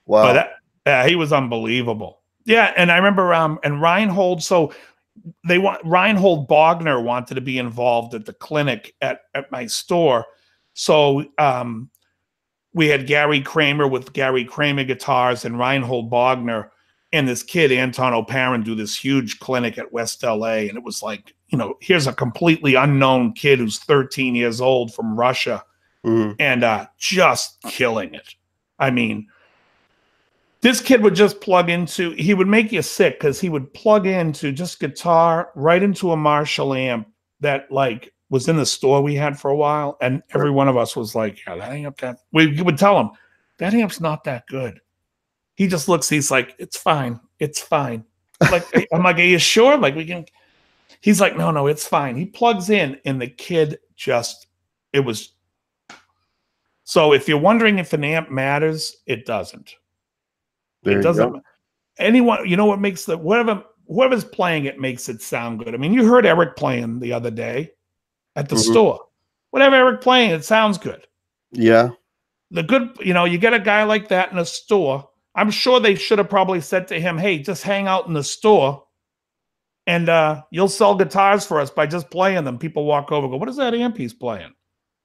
S1: Wow.
S2: But he was unbelievable. Yeah, and I remember and Reinhold. So Reinhold Bogner wanted to be involved at the clinic at my store. So we had Gary Kramer with Gary Kramer guitars and Reinhold Bogner. And this kid, Anton Oparin, do this huge clinic at West LA. And it was like, you know, here's a completely unknown kid who's 13 years old from Russia and just killing it. I mean, this kid would just plug into, he would make you sick because he would plug into just guitar right into a Marshall amp that like was in the store we had for a while. And every one of us was like, yeah, that amp, we would tell him, that amp's not that good. He just looks, he's like, it's fine. It's fine. Like, I'm like, are you sure? Like, we can, he's like, no, it's fine. He plugs in, and the kid just, it was. So if you're wondering if an amp matters, it doesn't. It doesn't. Anyone, you know what makes the, whoever's playing it makes it sound good. I mean, you heard Eric playing the other day at the store. Whatever Eric playing, it sounds good.
S1: Yeah.
S2: The good, you know, you get a guy like that in a store. I'm sure they should have probably said to him, hey, just hang out in the store and you'll sell guitars for us by just playing them. People walk over and go, what is that amp he's playing?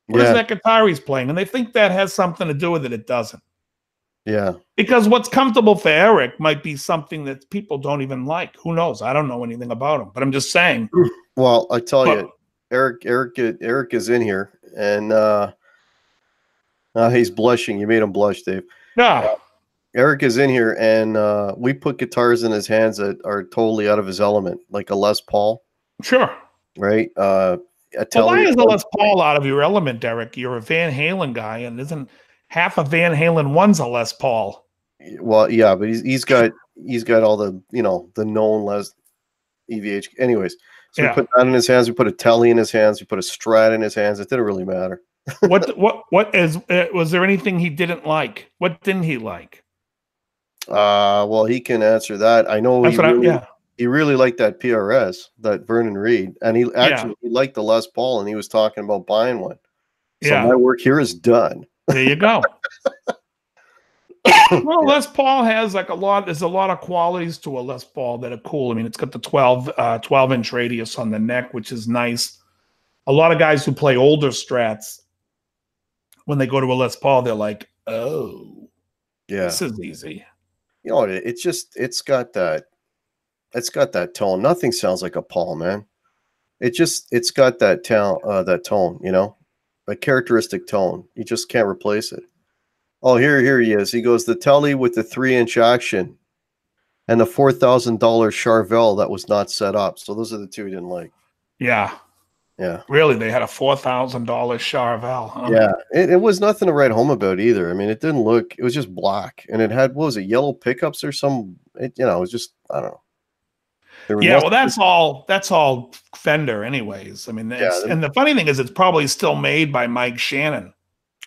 S2: What is that guitar he's playing? And they think that has something to do with it. It doesn't.
S1: Yeah.
S2: Because what's comfortable for Eric might be something that people don't even like. Who knows? I don't know anything about him, but I'm just saying.
S1: Well, I tell you, Eric is in here, and he's blushing. You made him blush, Dave.
S2: Yeah.
S1: Eric is in here, and we put guitars in his hands that are totally out of his element, like a Les Paul.
S2: Sure.
S1: Right?
S2: Why is a Les Paul out of your element, Eric? You're a Van Halen guy, and isn't half of Van Halen one's a Les Paul?
S1: Well, yeah, but he's got all the, you know, the known Les EVH. Anyways, so we put that in his hands. We put a Telly in his hands. We put a Strat in his hands. It didn't really matter. Was there anything he didn't like? What didn't he like? Well, he can answer that. I know he really liked that PRS, that Vernon Reed, and he liked the Les Paul, and he was talking about buying one. So my work here is done.
S2: There you go. Well, Les Paul has like there's a lot of qualities to a Les Paul that are cool. I mean, it's got the 12-inch radius on the neck, which is nice. A lot of guys who play older Strats, when they go to a Les Paul, they're like, oh, this is easy.
S1: You know, it's just it's got that tone. Nothing sounds like a Paul, man. It's got that that tone, you know, a characteristic tone. You just can't replace it. Oh, here he is. He goes the Telly with the 3-inch action and the $4,000 Charvel that was not set up. So those are the two he didn't like.
S2: Yeah.
S1: Yeah.
S2: Really, they had a $4,000 Charvel, huh?
S1: Yeah. It was nothing to write home about either. I mean, it didn't look. It was just black, and it had, what was it, yellow pickups or some. It, you know, it was just, I don't know.
S2: Yeah, well, that's all Fender, anyways. I mean, and the funny thing is, it's probably still made by Mike Shannon.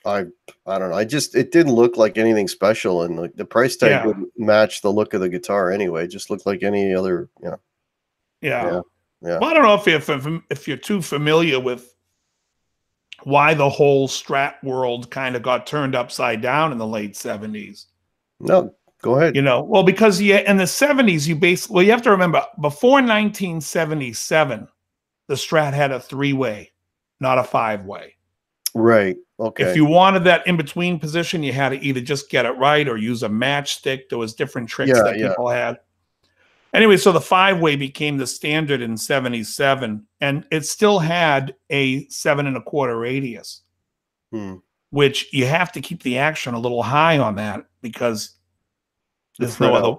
S1: I don't know. It didn't look like anything special, and like the price tag wouldn't match the look of the guitar anyway. It just looked like any other, you know.
S2: Yeah. Well, I don't know if you're too familiar with why the whole Strat world kind of got turned upside down in the late 70s.
S1: No, go ahead.
S2: You know, well, because in the 70s, you have to remember, before 1977, the Strat had a 3-way, not a 5-way.
S1: Right. Okay.
S2: If you wanted that in-between position, you had to either just get it right or use a matchstick. There was different tricks that people had. Anyway, so the 5-way became the standard in 77, and it still had a 7 1/4 radius, which you have to keep the action a little high on that because there's no other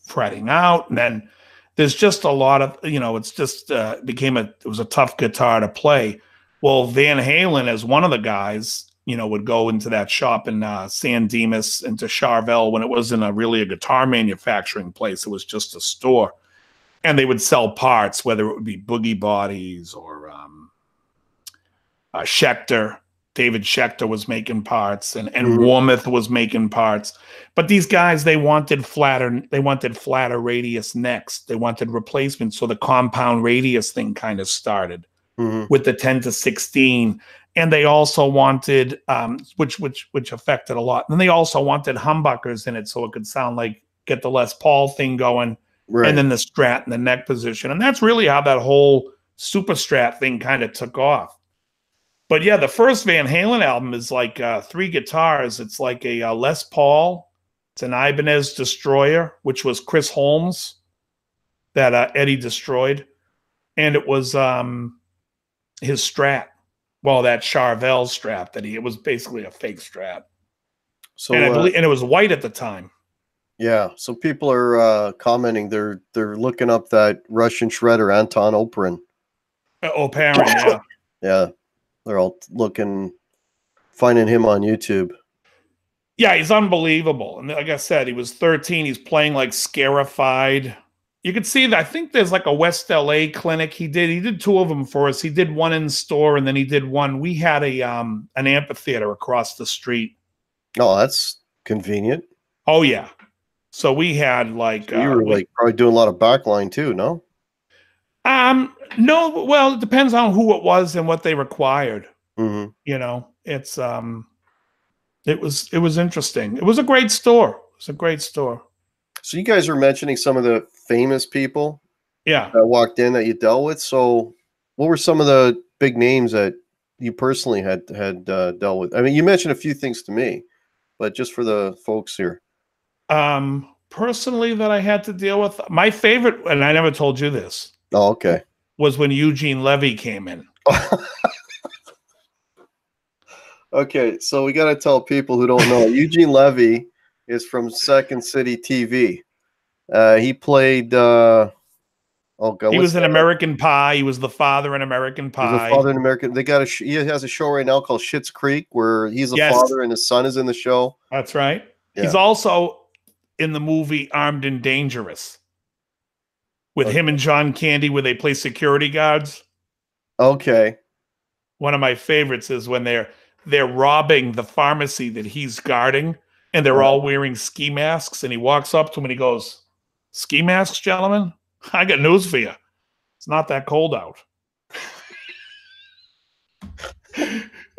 S2: fretting out. And then there's just a lot of, you know, it's just it was a tough guitar to play. Well, Van Halen, as one of the guys, you know, would go into that shop in San Dimas into Charvel when it wasn't really a guitar manufacturing place. It was just a store. And they would sell parts, whether it would be Boogie Bodies or Schecter. David Schecter was making parts, and Warmouth was making parts. But these guys, they wanted flatter radius necks. They wanted replacements. So the compound radius thing kind of started with the 10-16. And they also wanted, which affected a lot. And they also wanted humbuckers in it so it could sound like, get the Les Paul thing going, and then the Strat in the neck position. And that's really how that whole Super Strat thing kind of took off. But yeah, the first Van Halen album is like 3 guitars. It's like a Les Paul. It's an Ibanez Destroyer, which was Chris Holmes that Eddie destroyed. And it was his Strat. Well, that Charvel Strat it was basically a fake Strat. So, and I believe, and it was white at the time.
S1: Yeah. So people are commenting. They're looking up that Russian shredder Anton Oprin.
S2: Oparin, yeah.
S1: Yeah. They're all finding him on YouTube.
S2: Yeah, he's unbelievable. And like I said, he was 13. He's playing like Scarified. You could see that. I think there's like a West LA clinic. He did 2 of them for us. He did one in store, and then he did one. We had an amphitheater across the street.
S1: Oh, that's convenient.
S2: Oh yeah. So we had like
S1: so you were like probably doing a lot of backline too, no?
S2: No. Well, it depends on who it was and what they required. You know, it was interesting. It was a great store. It was a great store.
S1: So you guys were mentioning some of the famous people,
S2: that
S1: walked in that you dealt with. So, what were some of the big names that you personally had dealt with? I mean, you mentioned a few things to me, but just for the folks here.
S2: Personally, that I had to deal with, my favorite, and I never told you this.
S1: Oh, okay.
S2: Was when Eugene Levy came in.
S1: Okay, so we got to tell people who don't know. Eugene Levy is from Second City TV. He played. He
S2: was in American Pie. He was the father in American Pie.
S1: He's the father in American. He has a show right now called Schitt's Creek, where he's the father and his son is in the show.
S2: That's right. Yeah. He's also in the movie Armed and Dangerous with him and John Candy, where they play security guards.
S1: Okay.
S2: One of my favorites is when they're robbing the pharmacy that he's guarding, and they're all wearing ski masks, and he walks up to them and he goes, "Ski masks, gentlemen? I got news for you. It's not that cold out."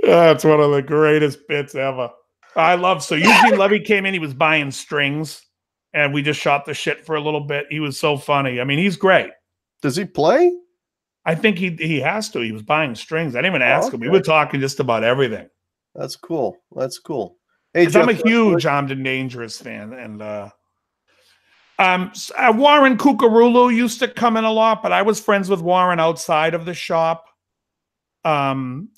S2: That's one of the greatest bits ever. So Eugene Levy came in, he was buying strings, and we just shot the shit for a little bit. He was so funny. I mean, he's great.
S1: Does he play?
S2: I think he has to. He was buying strings. I didn't even ask him. We were talking just about everything.
S1: That's cool. That's cool. Hey,
S2: Jeff, I'm a huge Armed and Dangerous fan, and Warren Cucurullo used to come in a lot, but I was friends with Warren outside of the shop. A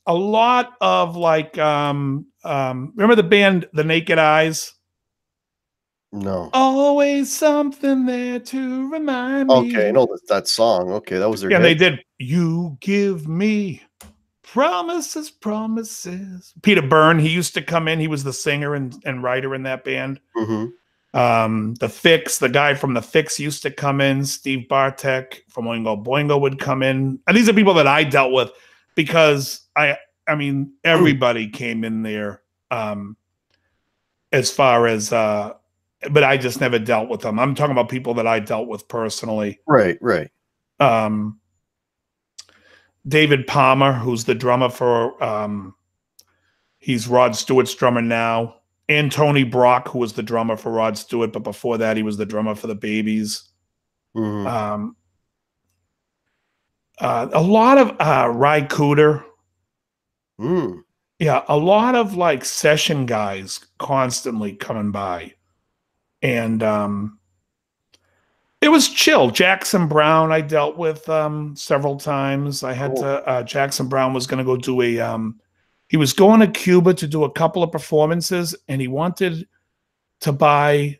S2: lot of like, remember the band The Naked Eyes?
S1: No.
S2: Always something there to remind me.
S1: Okay, I know that song. Okay, that was their
S2: And
S1: hit.
S2: they did You Give Me Promises, Promises. Peter Byrne, he used to come in. He was the singer and writer in that band. The Fix, the guy from The Fix used to come in. Steve Bartek from Oingo Boingo would come in. And these are people that I dealt with because I mean, everybody came in there as far as, but I just never dealt with them. I'm talking about people that I dealt with personally.
S1: Right, right.
S2: David Palmer, who's the drummer for, he's Rod Stewart's drummer now. And Tony Brock, who was the drummer for Rod Stewart, but before that, he was the drummer for the Babies. A lot of Ry Cooder. Yeah, a lot of like session guys constantly coming by. And it was chill. Jackson Brown I dealt with several times. I had to, Jackson Brown was going to go do he was going to Cuba to do a couple of performances, and he wanted to buy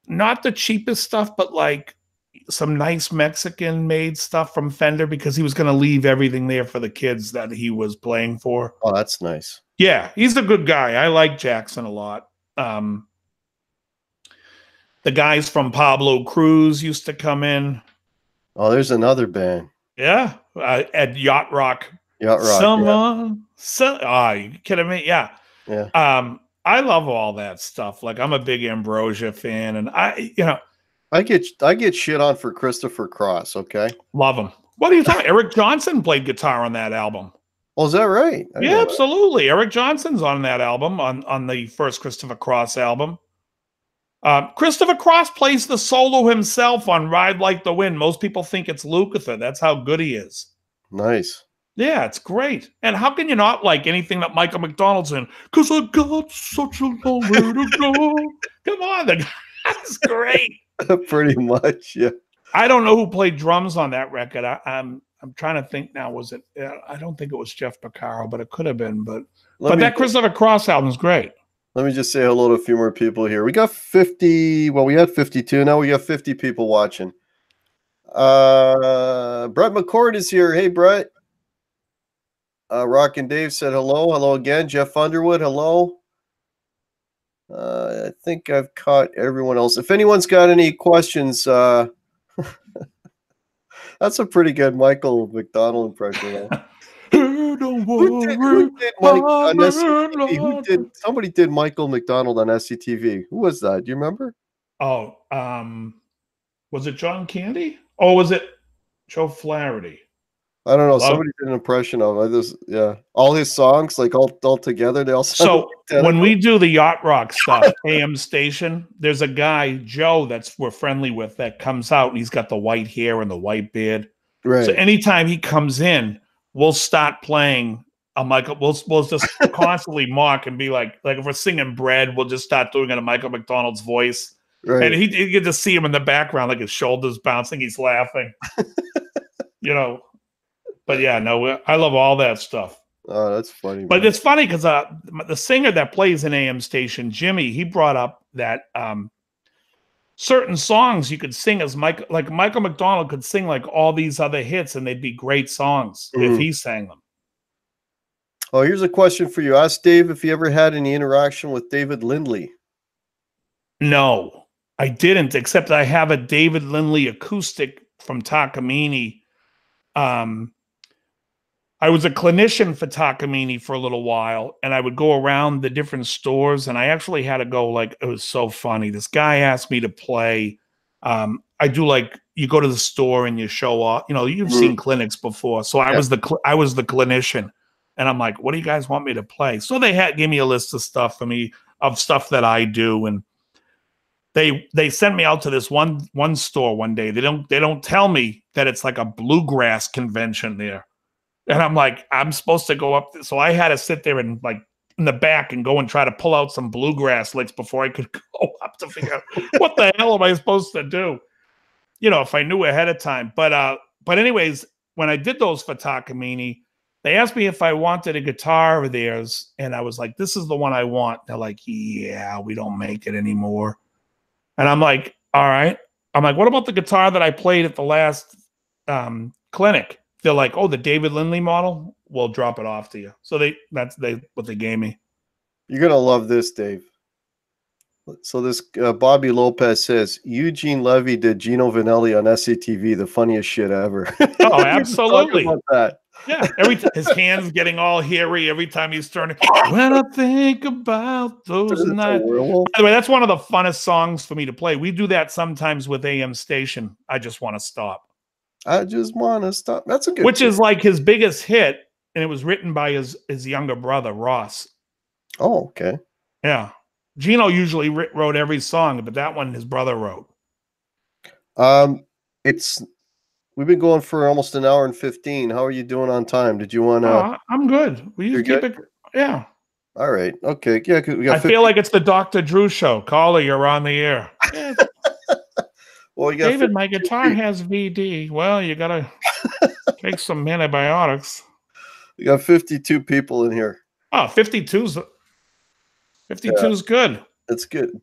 S2: not the cheapest stuff, but like some nice Mexican-made stuff from Fender because he was going to leave everything there for the kids that he was playing for.
S1: Oh, that's nice.
S2: Yeah, he's a good guy. I like Jackson a lot. The guys from Pablo Cruz used to come in.
S1: Oh, there's another band.
S2: Yeah, at Yacht Rock.
S1: Yacht Rock.
S2: Someone. Oh, you kidding me? Yeah.
S1: Yeah.
S2: I love all that stuff. Like I'm a big Ambrosia fan, and I
S1: get shit on for Christopher Cross. Okay.
S2: Love him. What are you talking? Eric Johnson played guitar on that album.
S1: Oh, is that right?
S2: Yeah, absolutely. Eric Johnson's on that album, on the first Christopher Cross album. Christopher Cross plays the solo himself on Ride Like the Wind. Most people think it's Lukather. That's how good he is.
S1: Nice.
S2: Yeah, it's great. And how can you not like anything that Michael McDonald's in? Because I got such a long way to go. Come on, the guy's great.
S1: Pretty much, yeah.
S2: I don't know who played drums on that record. I'm trying to think now. Was it? I don't think it was Jeff Porcaro, but it could have been. But that Christopher Cross album is great.
S1: Let me just say hello to a few more people here. We got 50. Well, we had 52. Now we got 50 people watching. Brett McCord is here. Hey, Brett. Rock and Dave said hello. Hello again. Jeff Underwood, hello. I think I've caught everyone else. If anyone's got any questions, that's a pretty good Michael McDonald impression. Who did somebody did Michael McDonald on SCTV? Who was that? Do you remember?
S2: Oh, was it John Candy? Or was it Joe Flaherty?
S1: I don't know. Somebody did an impression of it. Yeah, all his songs, like all together, they all.
S2: So when we do the Yacht Rock stuff, AM station, there's a guy Joe we're friendly with that comes out, and he's got the white hair and the white beard.
S1: Right.
S2: So anytime he comes in, we'll start playing a Michael. We'll just constantly mock and be like if we're singing "Bread," we'll just start doing it in Michael McDonald's voice. Right. And you get to see him in the background, like his shoulders bouncing, he's laughing. But yeah, no, I love all that stuff.
S1: Oh, that's funny.
S2: But it's funny because the singer that plays in AM station, Jimmy, he brought up that certain songs you could sing as Michael McDonald could sing like all these other hits, and they'd be great songs if he sang them.
S1: Oh, here's a question for you. Ask Dave if he ever had any interaction with David Lindley.
S2: No, I didn't, except I have a David Lindley acoustic from Takamine. I was a clinician for Takamine for a little while, and I would go around the different stores, and I actually had to go, it was so funny. This guy asked me to play. I do you go to the store and you show off, you've seen clinics before. So I was the clinician, and I'm like, what do you guys want me to play? So they gave me a list of stuff for me, of stuff that I do. And they sent me out to this one store one day. They don't tell me that it's like a bluegrass convention there. And I'm like, I'm supposed to go up. So I had to sit there and in the back and go and try to pull out some bluegrass licks before I could go follow up to figure out what the hell am I supposed to do? You know, if I knew ahead of time. But anyways, when I did those for Takamine, they asked me if I wanted a guitar of theirs, and I was like, "This is the one I want." They're like, "Yeah, we don't make it anymore." And I'm like, "All right." I'm like, "What about the guitar that I played at the last clinic?" They're like, "Oh, the David Lindley model. We'll drop it off to you." So that's what they gave me.
S1: You're gonna love this, Dave. So this Bobby Lopez says Eugene Levy did Gino Vanelli on SCTV, the funniest shit ever.
S2: Oh, absolutely.
S1: About that.
S2: Yeah, his hands getting all hairy every time he's turning. When I think about those nights. By the way, that's one of the funnest songs for me to play. We do that sometimes with AM Station. I Just Want to Stop.
S1: I just want to stop. That's a good.
S2: Which is like his biggest hit, and it was written by his younger brother Ross.
S1: Oh, okay.
S2: Yeah, Gino usually wrote every song, but that one his brother wrote.
S1: We've been going for almost an hour and 15. How are you doing on time? Did you want to?
S2: I'm good. We just keep it. Yeah.
S1: All right. Okay. Yeah.
S2: I feel like it's the Dr. Drew show. Caller, you're on the air. Yeah.
S1: Well, you got
S2: David, my guitar has VD. Well, you got to take some antibiotics.
S1: We got 52 people in here.
S2: Oh, 52's good.
S1: That's good.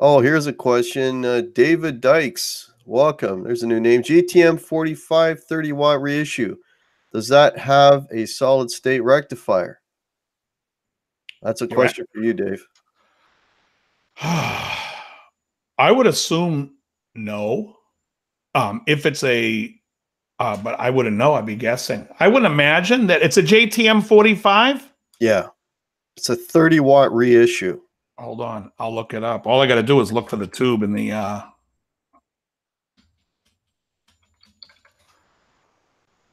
S1: Oh, here's a question. David Dykes, welcome. There's a new name. GTM 4530 watt reissue. Does that have a solid state rectifier? That's a question for you, Dave.
S2: I would assume no. If it's but I wouldn't know. I'd be guessing. I wouldn't imagine that it's a JTM 45.
S1: Yeah. It's a 30 watt reissue.
S2: Hold on. I'll look it up. All I got to do is look for the tube in the,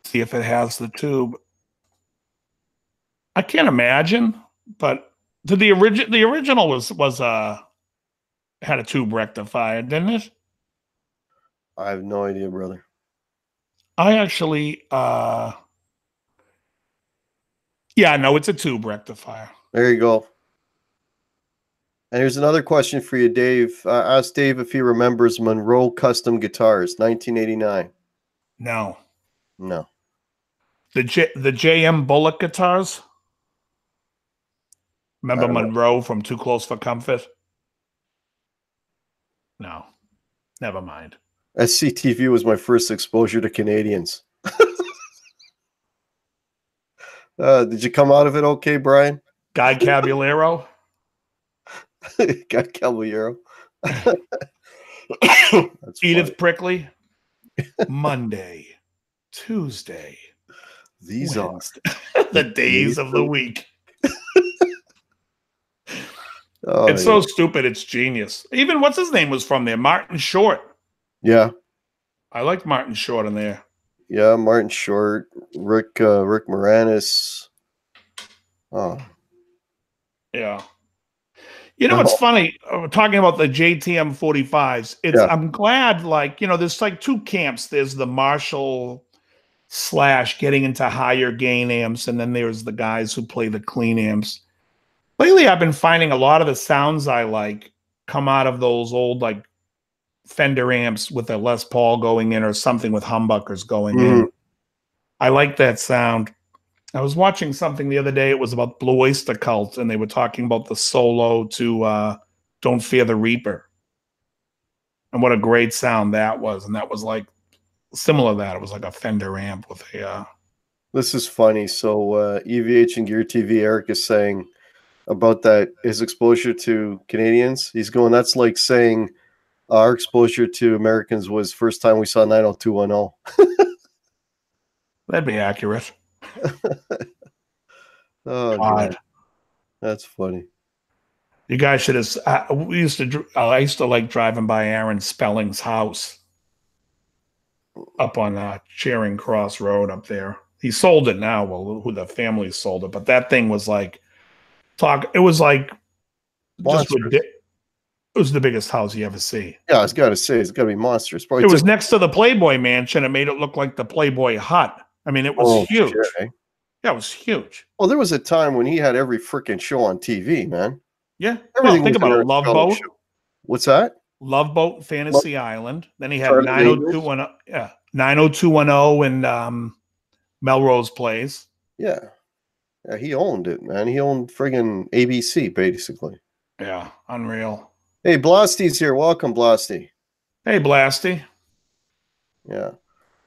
S2: see if it has the tube. I can't imagine, but the original was had a tube rectifier, didn't it?
S1: I have no idea, brother.
S2: I actually, yeah, no, it's a tube rectifier.
S1: There you go. And here's another question for you, Dave. Ask Dave if he remembers Monroe Custom Guitars, 1989.
S2: No.
S1: No.
S2: The JM Bullock guitars? Remember Monroe from Too Close for Comfort? No. Never mind.
S1: SCTV was my first exposure to Canadians. Did you come out of it okay, Brian?
S2: Guy Caballero?
S1: Guy Caballero.
S2: Edith Prickley? Monday, Tuesday.
S1: These
S2: Wednesday. The days of the week.
S1: Oh,
S2: it's so stupid, it's genius. Even what's his name was from there? Martin Short.
S1: Yeah.
S2: I liked Martin Short in there.
S1: Yeah, Martin Short, Rick Moranis. Oh.
S2: Yeah. You know, it's funny, talking about the JTM 45s. I'm glad, like, you know, there's like two camps. There's the Marshall / getting into higher gain amps, and then there's the guys who play the clean amps. Lately, I've been finding a lot of the sounds I like come out of those old, like, Fender amps with a Les Paul going in or something with humbuckers going in. I like that sound. I was watching something the other day. It was about Blue Oyster Cult, and they were talking about the solo to Don't Fear the Reaper. And what a great sound that was. And that was like similar to that. It was like a Fender amp with a...
S1: This is funny. So EVH and Gear TV, Eric is saying about that, his exposure to Canadians. He's going, that's like saying our exposure to Americans was first time we saw 90210.
S2: That'd be accurate.
S1: Oh, God. That's funny.
S2: You guys should have. I used to like driving by Aaron Spelling's house up on Charing Cross Road up there. He sold it now. Well, who the family sold it, but that thing was like it was like just ridiculous. It was the biggest house you ever see.
S1: Yeah, I was got to say, it's got to be monstrous.
S2: It was next to the Playboy Mansion. It made it look like the Playboy hut. I mean, it was huge. Shit, eh? Yeah, it was huge.
S1: Well, there was a time when he had every freaking show on TV, man.
S2: Yeah. Well,
S1: Everything
S2: think
S1: was in
S2: about a
S1: there.
S2: Love Boat.
S1: What's that?
S2: Love Boat, Fantasy Island. Then he had
S1: Charlie's Angels.
S2: 90210. Yeah. 90210 and Melrose Place.
S1: Yeah. Yeah, he owned it, man. He owned friggin' ABC, basically.
S2: Yeah, unreal.
S1: Hey, Blasty's here. Welcome, Blasty.
S2: Hey, Blasty.
S1: Yeah.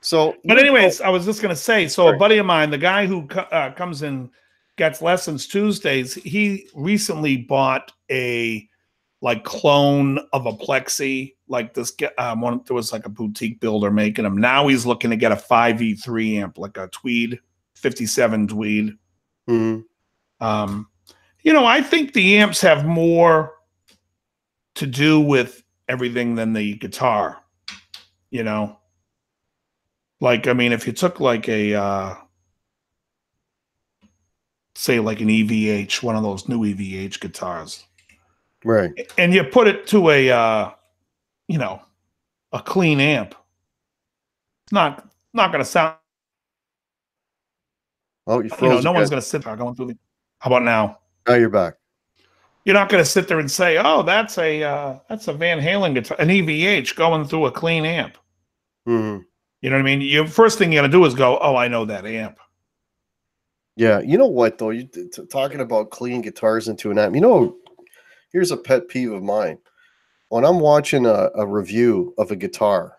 S1: So,
S2: but anyways, I was just going to say, so
S1: Sorry.
S2: a buddy of mine, the guy who comes and gets lessons Tuesdays, he recently bought a like clone of a Plexi, like this one. There was like a boutique builder making them. Now he's looking to get a 5E3 amp, like a Tweed 57 Tweed.
S1: Mm-hmm.
S2: You know, I think the amps have more to do with everything than the guitar, you know. Like, I mean, if you took like a, say like an EVH, one of those new EVH guitars.
S1: Right.
S2: And you put it to a, you know, a clean amp. It's not going to sound.
S1: Oh, you froze.
S2: You know, no one's going to sit there going through the. How about now?
S1: Now you're back.
S2: You're not going to sit there and say, "Oh, that's a Van Halen guitar, an EVH going through a clean amp."
S1: Mm-hmm.
S2: You know what I mean? You first thing you got to do is go, "Oh, I know that amp."
S1: Yeah, you know what though? You talking about clean guitars into an amp. You know, here's a pet peeve of mine. When I'm watching a review of a guitar,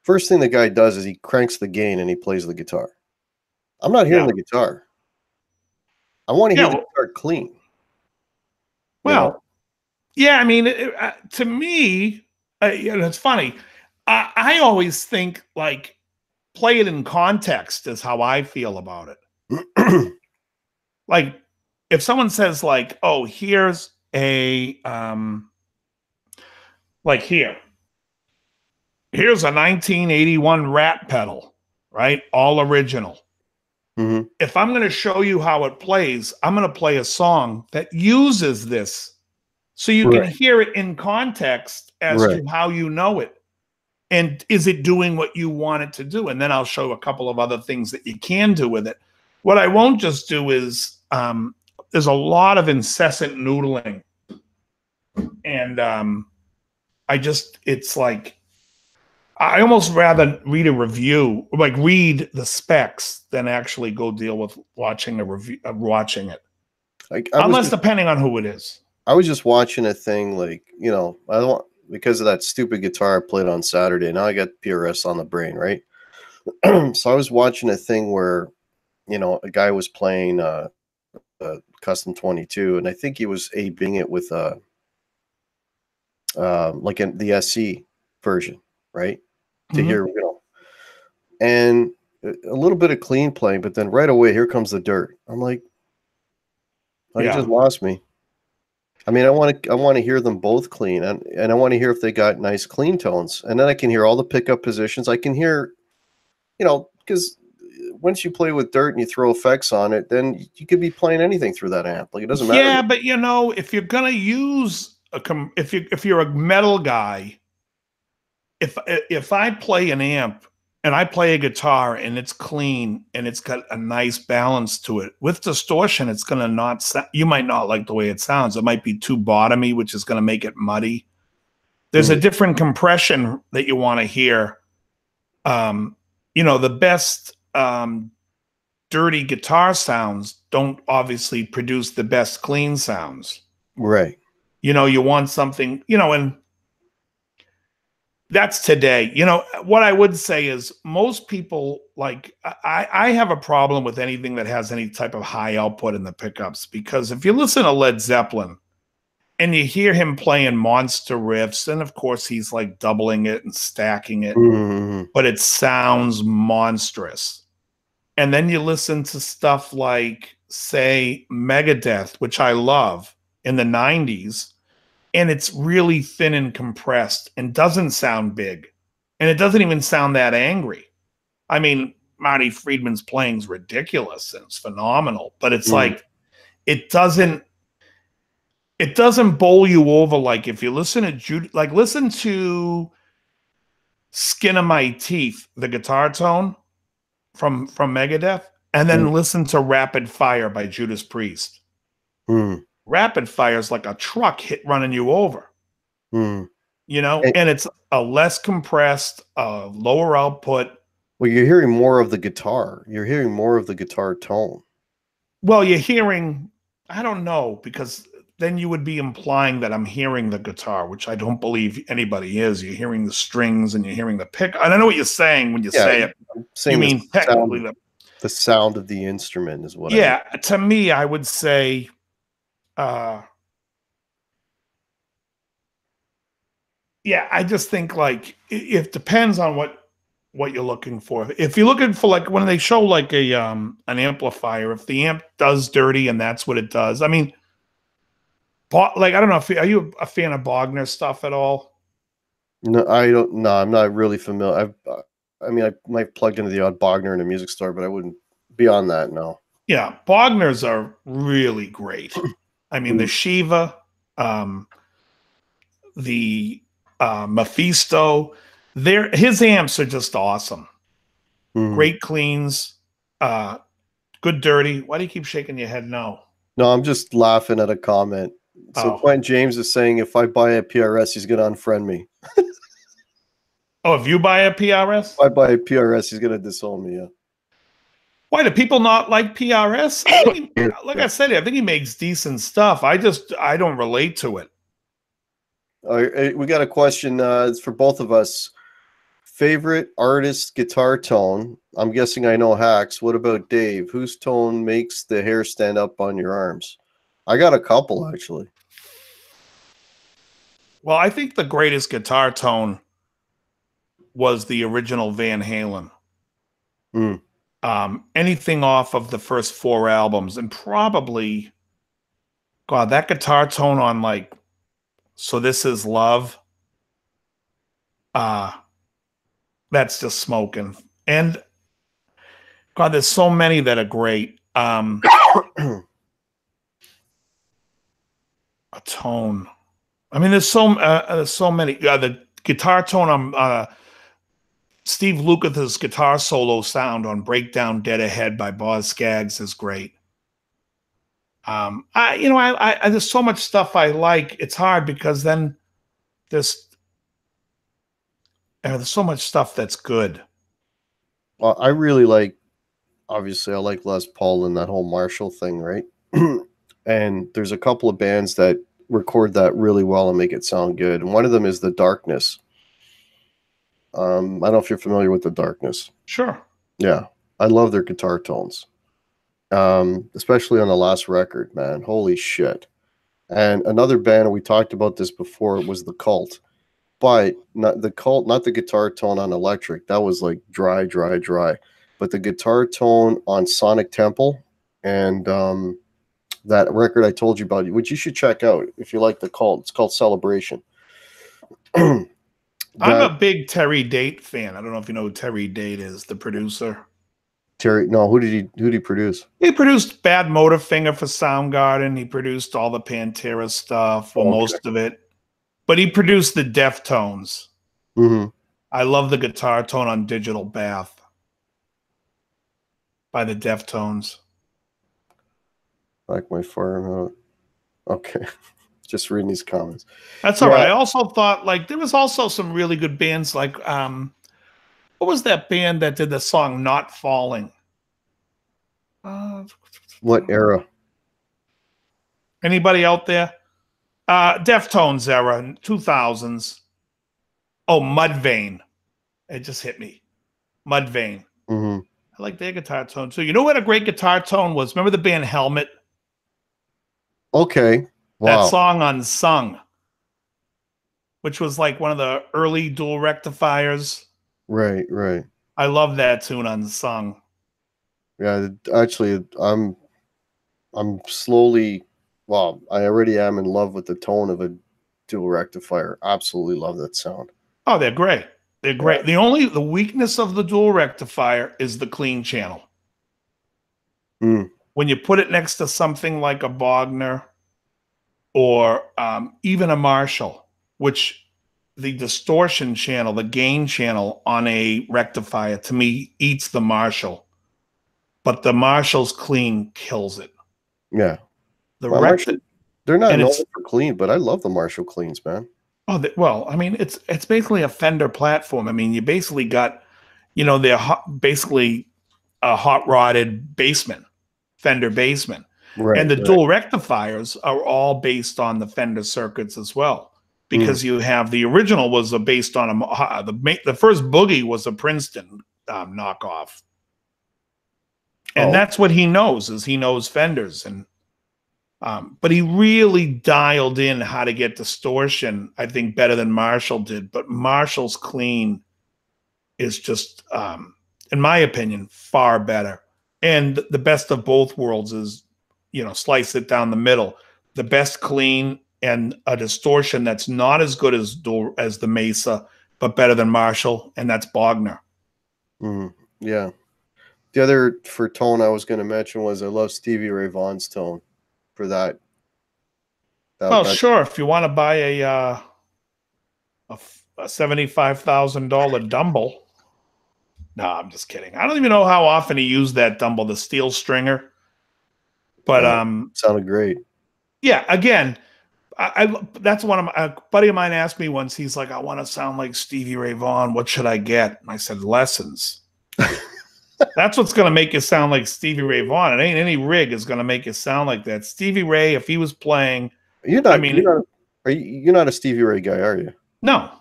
S1: first thing the guy does is he cranks the gain and he plays the guitar. I'm not hearing the guitar. I want to hear the guitar clean.
S2: Well, yeah, I mean, to me, you know, it's funny. I always think like play it in context is how I feel about it. Like if someone says like, "Oh, here's a like here's a 1981 Rat pedal, right? All original."
S1: Mm-hmm.
S2: If I'm going to show you how it plays, I'm going to play a song that uses this so you can hear it in context as to how you know it. And is it doing what you want it to do? And then I'll show a couple of other things that you can do with it. What I won't just do is there's a lot of incessant noodling. And it's like, I almost rather read a review, like read the specs, than actually go deal with watching a review, watching it. Unless depending on who it is.
S1: I was just watching a thing like, you know, I don't want, because of that stupid guitar I played on Saturday. Now I got PRS on the brain, right? So I was watching a thing where, you know, a guy was playing a custom 22, and I think he was A-Bing it with like the SC version, right? To hear, you know, and a little bit of clean playing, but then right away here comes the dirt. I'm like, oh, you just lost me. I mean, I want to hear them both clean, and I want to hear if they got nice clean tones, and then I can hear all the pickup positions. I can hear, you know, because once you play with dirt and you throw effects on it, then you could be playing anything through that amp. Like, it doesn't matter.
S2: Yeah, but you know, if you're gonna use if you're a metal guy, if I play an amp and I play a guitar and it's clean and it's got a nice balance to it, with distortion, it's gonna not sound, you might not like the way it sounds. It might be too bottomy, which is gonna make it muddy. There's a different compression that you want to hear. You know, the best dirty guitar sounds don't obviously produce the best clean sounds.
S1: Right.
S2: You know, you want something, you know, and that's today. You know, what I would say is most people, like, I have a problem with anything that has any type of high output in the pickups, because if you listen to Led Zeppelin and you hear him playing monster riffs, and of course he's like doubling it and stacking it, but it sounds monstrous. And then you listen to stuff like, say, Megadeth, which I love, in the 90s, and it's really thin and compressed and doesn't sound big. And it doesn't even sound that angry. I mean, Marty Friedman's playing's ridiculous and it's phenomenal, but it's like, it doesn't bowl you over. Like if you listen to listen to Skin of My Teeth, the guitar tone from Megadeth, and then listen to Rapid Fire by Judas Priest. Rapid fire is like a truck running you over,
S1: Mm.
S2: you know, and it's a less compressed, lower output.
S1: Well, you're hearing more of the guitar. You're hearing more of the guitar tone.
S2: Well, you're hearing, I don't know, because then you would be implying that I'm hearing the guitar, which I don't believe anybody is. You're hearing the strings and you're hearing the pick. I don't know what you're saying when you say it.
S1: I'm saying
S2: you mean technically
S1: the sound of the instrument is what I
S2: mean. To me, I would say I just think like it depends on what you're looking for. If you're looking for like when they show like a an amplifier, if the amp does dirty and that's what it does. I mean, like I don't know, are you a fan of Bogner stuff at all?
S1: No, I don't. No, I'm not really familiar. I mean, I might plug into the odd Bogner in a music store, but I wouldn't beyond that. No.
S2: Yeah, Bogners are really great. I mean, the Shiva, the Mephisto, his amps are just awesome. Great cleans, good dirty. Why do you keep shaking your head? No,
S1: I'm just laughing at a comment. So Quentin James is saying if I buy a PRS, he's going to unfriend me.
S2: Oh, if you buy a PRS?
S1: If I buy a PRS, he's going to disown me, yeah.
S2: Why do people not like PRS? Like I said, I think he makes decent stuff. I don't relate to it.
S1: We got a question. It's for both of us. Favorite artist guitar tone? I'm guessing I know Hacks. What about Dave? Whose tone makes the hair stand up on your arms? I got a couple, actually.
S2: Well, I think the greatest guitar tone was the original Van Halen. Anything off of the first 4 albums, and probably, God, that guitar tone on like So This Is Love, that's just smoking. And God, there's so many that are great. A tone. I mean, there's so many. The guitar tone on Steve Lukather's guitar solo sound on Breakdown Dead Ahead by Boz Scaggs is great. There's so much stuff I like. It's hard because then there's so much stuff that's good.
S1: Well, I really like, obviously, I like Les Paul and that whole Marshall thing, right? And there's a couple of bands that record that really well and make it sound good. And one of them is The Darkness. I don't know if you're familiar with The Darkness.
S2: Sure.
S1: Yeah. I love their guitar tones. Especially on the last record, man. Holy shit. And another band, we talked about this before, was The Cult. But not the Cult, not the guitar tone on Electric. That was like dry. But the guitar tone on Sonic Temple and that record I told you about, which you should check out if you like The Cult. It's called Celebration.
S2: I'm a big Terry Date fan. I don't know if you know who Terry Date is, the producer.
S1: Terry, no, who did he produce?
S2: He produced Bad Motorfinger for Soundgarden. He produced all the Pantera stuff, well, most of it. But he produced the Deftones. I love the guitar tone on Digital Bath by the Deftones.
S1: Like my farm. Okay. Just reading these comments.
S2: That's all right. I also thought like there was also some really good bands like what was that band that did the song Not Falling?
S1: What era?
S2: Anybody out there? Deftones era, 2000s. Oh, Mudvayne. It just hit me. Mudvayne. I like their guitar tone too. You know what a great guitar tone was? Remember the band Helmet?
S1: Okay. Wow.
S2: That song Unsung, which was like one of the early dual rectifiers.
S1: Right.
S2: I love that tune, Unsung.
S1: Yeah, actually, I'm slowly, well, I already am in love with the tone of a dual rectifier. Absolutely love that sound.
S2: Oh, they're great. They're great. Yeah. The weakness of the dual rectifier is the clean channel. When you put it next to something like a Bogner or even a Marshall, which the distortion channel, the gain channel on a rectifier, to me, eats the Marshall. But the Marshall's clean kills it.
S1: Yeah.
S2: The
S1: They're not
S2: And
S1: known
S2: it's
S1: for clean, but I love the Marshall cleans, man.
S2: well, I mean, it's basically a Fender platform. I mean, you basically got, they're basically a hot rodded bassman, Fender bassman. And
S1: Right,
S2: the
S1: right.
S2: dual rectifiers are all based on the Fender circuits as well,
S1: Mm.
S2: because you have the original was based on the first Boogie was a Princeton knockoff, and
S1: Oh,
S2: that's what he knows is he knows Fenders, and but he really dialed in how to get distortion, I think, better than Marshall did. But Marshall's clean is just, in my opinion, far better. And the best of both worlds is, slice it down the middle. The best clean and a distortion that's not as good as the Mesa, but better than Marshall, and that's Bogner.
S1: yeah. The other for tone I was going to mention was I love Stevie Ray Vaughan's tone for that.
S2: Well, sure. If you want to buy a $75,000 Dumble. No, I'm just kidding. I don't even know how often he used that Dumble, the steel stringer. But
S1: sounded great.
S2: Yeah, again, that's one of a buddy of mine asked me once. He's like, I want to sound like Stevie Ray Vaughan. What should I get? And I said, lessons. That's what's going to make you sound like Stevie Ray Vaughan. It ain't any rig is going to make you sound like that. Stevie Ray, if he was playing,
S1: you're not a Stevie Ray guy, are you?
S2: No.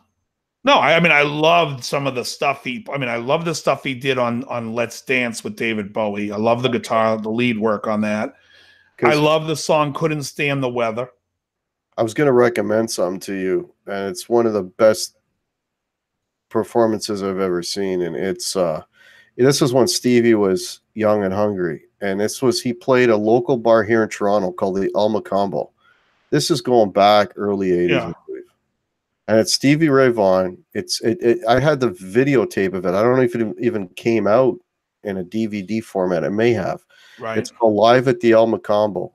S2: I mean, I loved some of the stuff I love the stuff he did on Let's Dance with David Bowie. I love the guitar, the lead work on that. I love the song Couldn't Stand the Weather.
S1: I was going to recommend something to you, and it's one of the best performances I've ever seen. And it's this was when Stevie was young and hungry, and he played a local bar here in Toronto called the El Macambo. This is going back early 80s,
S2: Yeah.
S1: I believe. And it's Stevie Ray Vaughan. I had the videotape of it. I don't know if it even came out in a DVD format. It may have.
S2: Right.
S1: It's called Live at the El Macambo.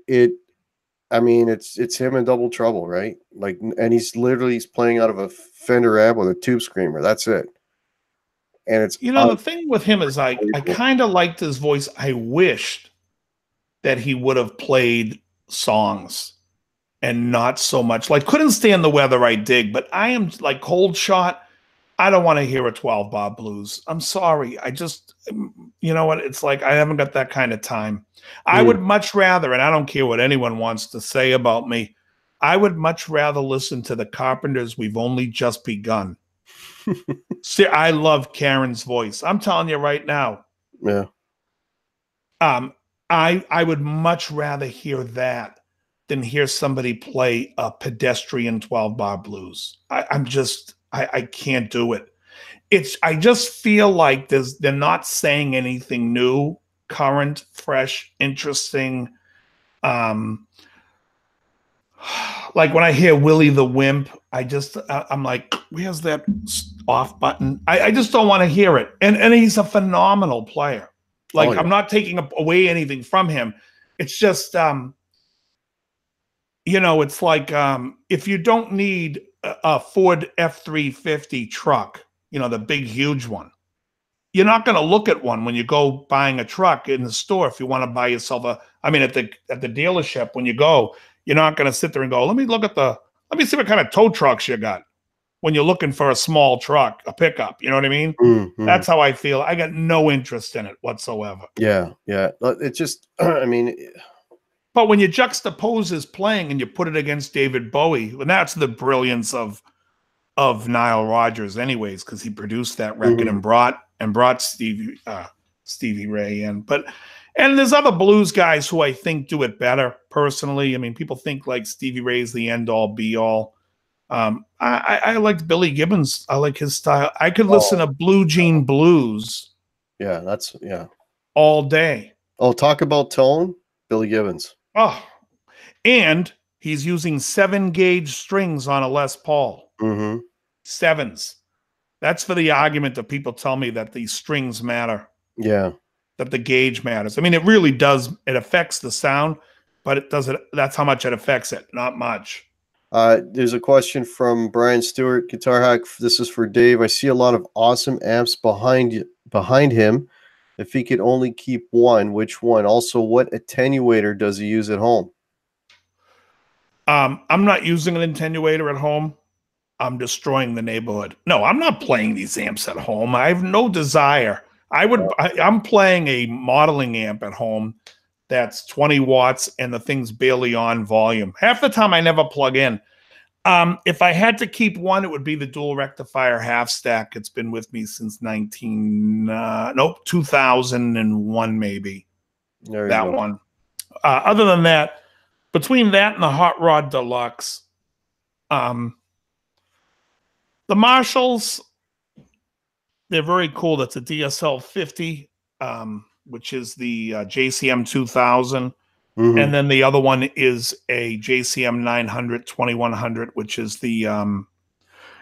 S1: It's him in Double Trouble, right? Like, and he's playing out of a Fender amp with a tube screamer. That's it. And it's
S2: the thing with him is I kind of liked his voice. I wished that he would have played songs and not so much like Couldn't Stand the Weather. I dig, but I am like Cold Shot. I don't want to hear a 12-bar blues. I'm sorry. I just, you know what? It's like I haven't got that kind of time. I would much rather, and I don't care what anyone wants to say about me, I would much rather listen to the Carpenters' We've Only Just Begun. See, I love Karen's voice. I'm telling you right now.
S1: Yeah.
S2: I would much rather hear that than hear somebody play a pedestrian 12-bar blues. I can't do it. I just feel like they're not saying anything new, current, fresh, interesting. Like when I hear Willie the Wimp, I'm like, where's that off button? I just don't want to hear it. And he's a phenomenal player. Like, I'm not taking away anything from him. It's just, it's like if you don't need a Ford F-350 truck, the big, huge one, you're not going to look at one when you go buying a truck in the store. If you want to buy yourself at the dealership, when you go, you're not going to sit there and go, let me see what kind of tow trucks you got when you're looking for a small truck, a pickup. You know what I mean?
S1: Mm-hmm.
S2: That's how I feel. I got no interest in it whatsoever.
S1: Yeah. Yeah. It's just,
S2: but when you juxtapose his playing and you put it against David Bowie, and that's the brilliance of Nile Rodgers anyways, because he produced that record and brought Stevie Ray in. And there's other blues guys who I think do it better personally. I mean, people think like Stevie Ray's the end all be all. I liked Billy Gibbons. I like his style. I could listen to Blue Jean Blues.
S1: Yeah,
S2: all day.
S1: Oh, talk about tone, Billy Gibbons.
S2: Oh, and he's using 7-gauge strings on a Les Paul.
S1: Mm-hmm.
S2: 7s. That's for the argument that people tell me that these strings matter.
S1: Yeah.
S2: That the gauge matters. I mean, it really does. It affects the sound, but it doesn't. That's how much it affects it. Not much.
S1: There's a question from Brian Stewart, Guitar Hack. This is for Dave. I see a lot of awesome amps behind him. If he could only keep one, which one? Also, what attenuator does he use at home?
S2: I'm not using an attenuator at home. I'm destroying the neighborhood. No, I'm not playing these amps at home. I have no desire. I'm playing a modeling amp at home that's 20 watts and the thing's barely on volume. Half the time I never plug in. If I had to keep one, it would be the dual rectifier half stack. It's been with me since 2001 maybe. That one. Other than that, between that and the Hot Rod Deluxe, the Marshalls, they're very cool. That's a DSL 50, which is the JCM 2000. Mm-hmm. And then the other one is a JCM 900 2100, which is the,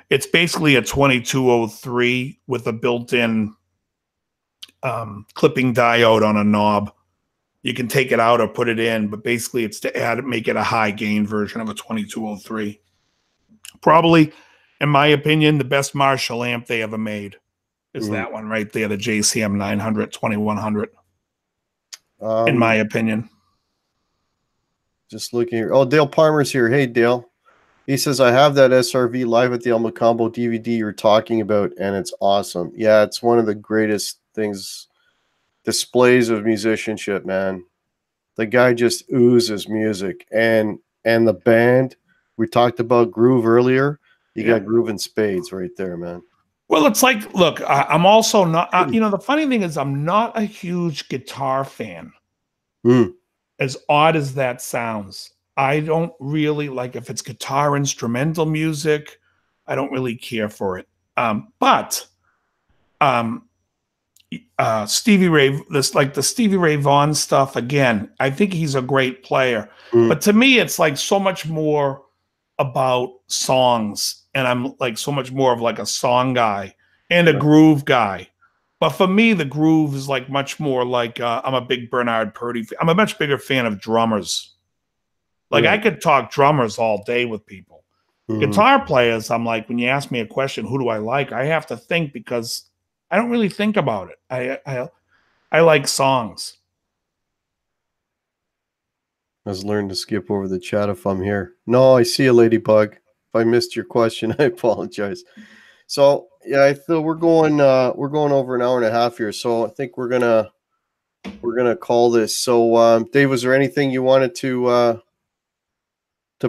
S2: it's basically a 2203 with a built-in clipping diode on a knob. You can take it out or put it in, but basically it's to make it a high gain version of a 2203. Probably, in my opinion, the best Marshall amp they ever made is that one right there, the JCM 900 2100. In my opinion.
S1: Just looking here. Oh, Dale Palmer's here. Hey, Dale. He says, I have that SRV live at the El Macambo DVD you're talking about, and it's awesome. Yeah, it's one of the greatest things, displays of musicianship, man. The guy just oozes music. And the band, we talked about Groove earlier. You got Groove in spades right there, man.
S2: Well, it's like, look, I'm also not, you know, the funny thing is I'm not a huge guitar fan. As odd as that sounds. I don't really like, if it's guitar instrumental music, I don't really care for it. But Stevie Ray, the Stevie Ray Vaughan stuff, again, I think he's a great player. But to me, it's like so much more about songs, and I'm like so much more of like a song guy and a groove guy. But for me, the groove is like much more like I'm a big Bernard Purdy. I'm a much bigger fan of drummers. Like I could talk drummers all day with people. Guitar players, I'm like, when you ask me a question, who do I like? I have to think because I don't really think about it. I like songs.
S1: I was learning to skip over the chat if I'm here. No, I see you, Ladybug. If I missed your question, I apologize. So yeah, I feel we're going over an hour and a half here. So I think we're gonna call this. So Dave, was there anything you wanted to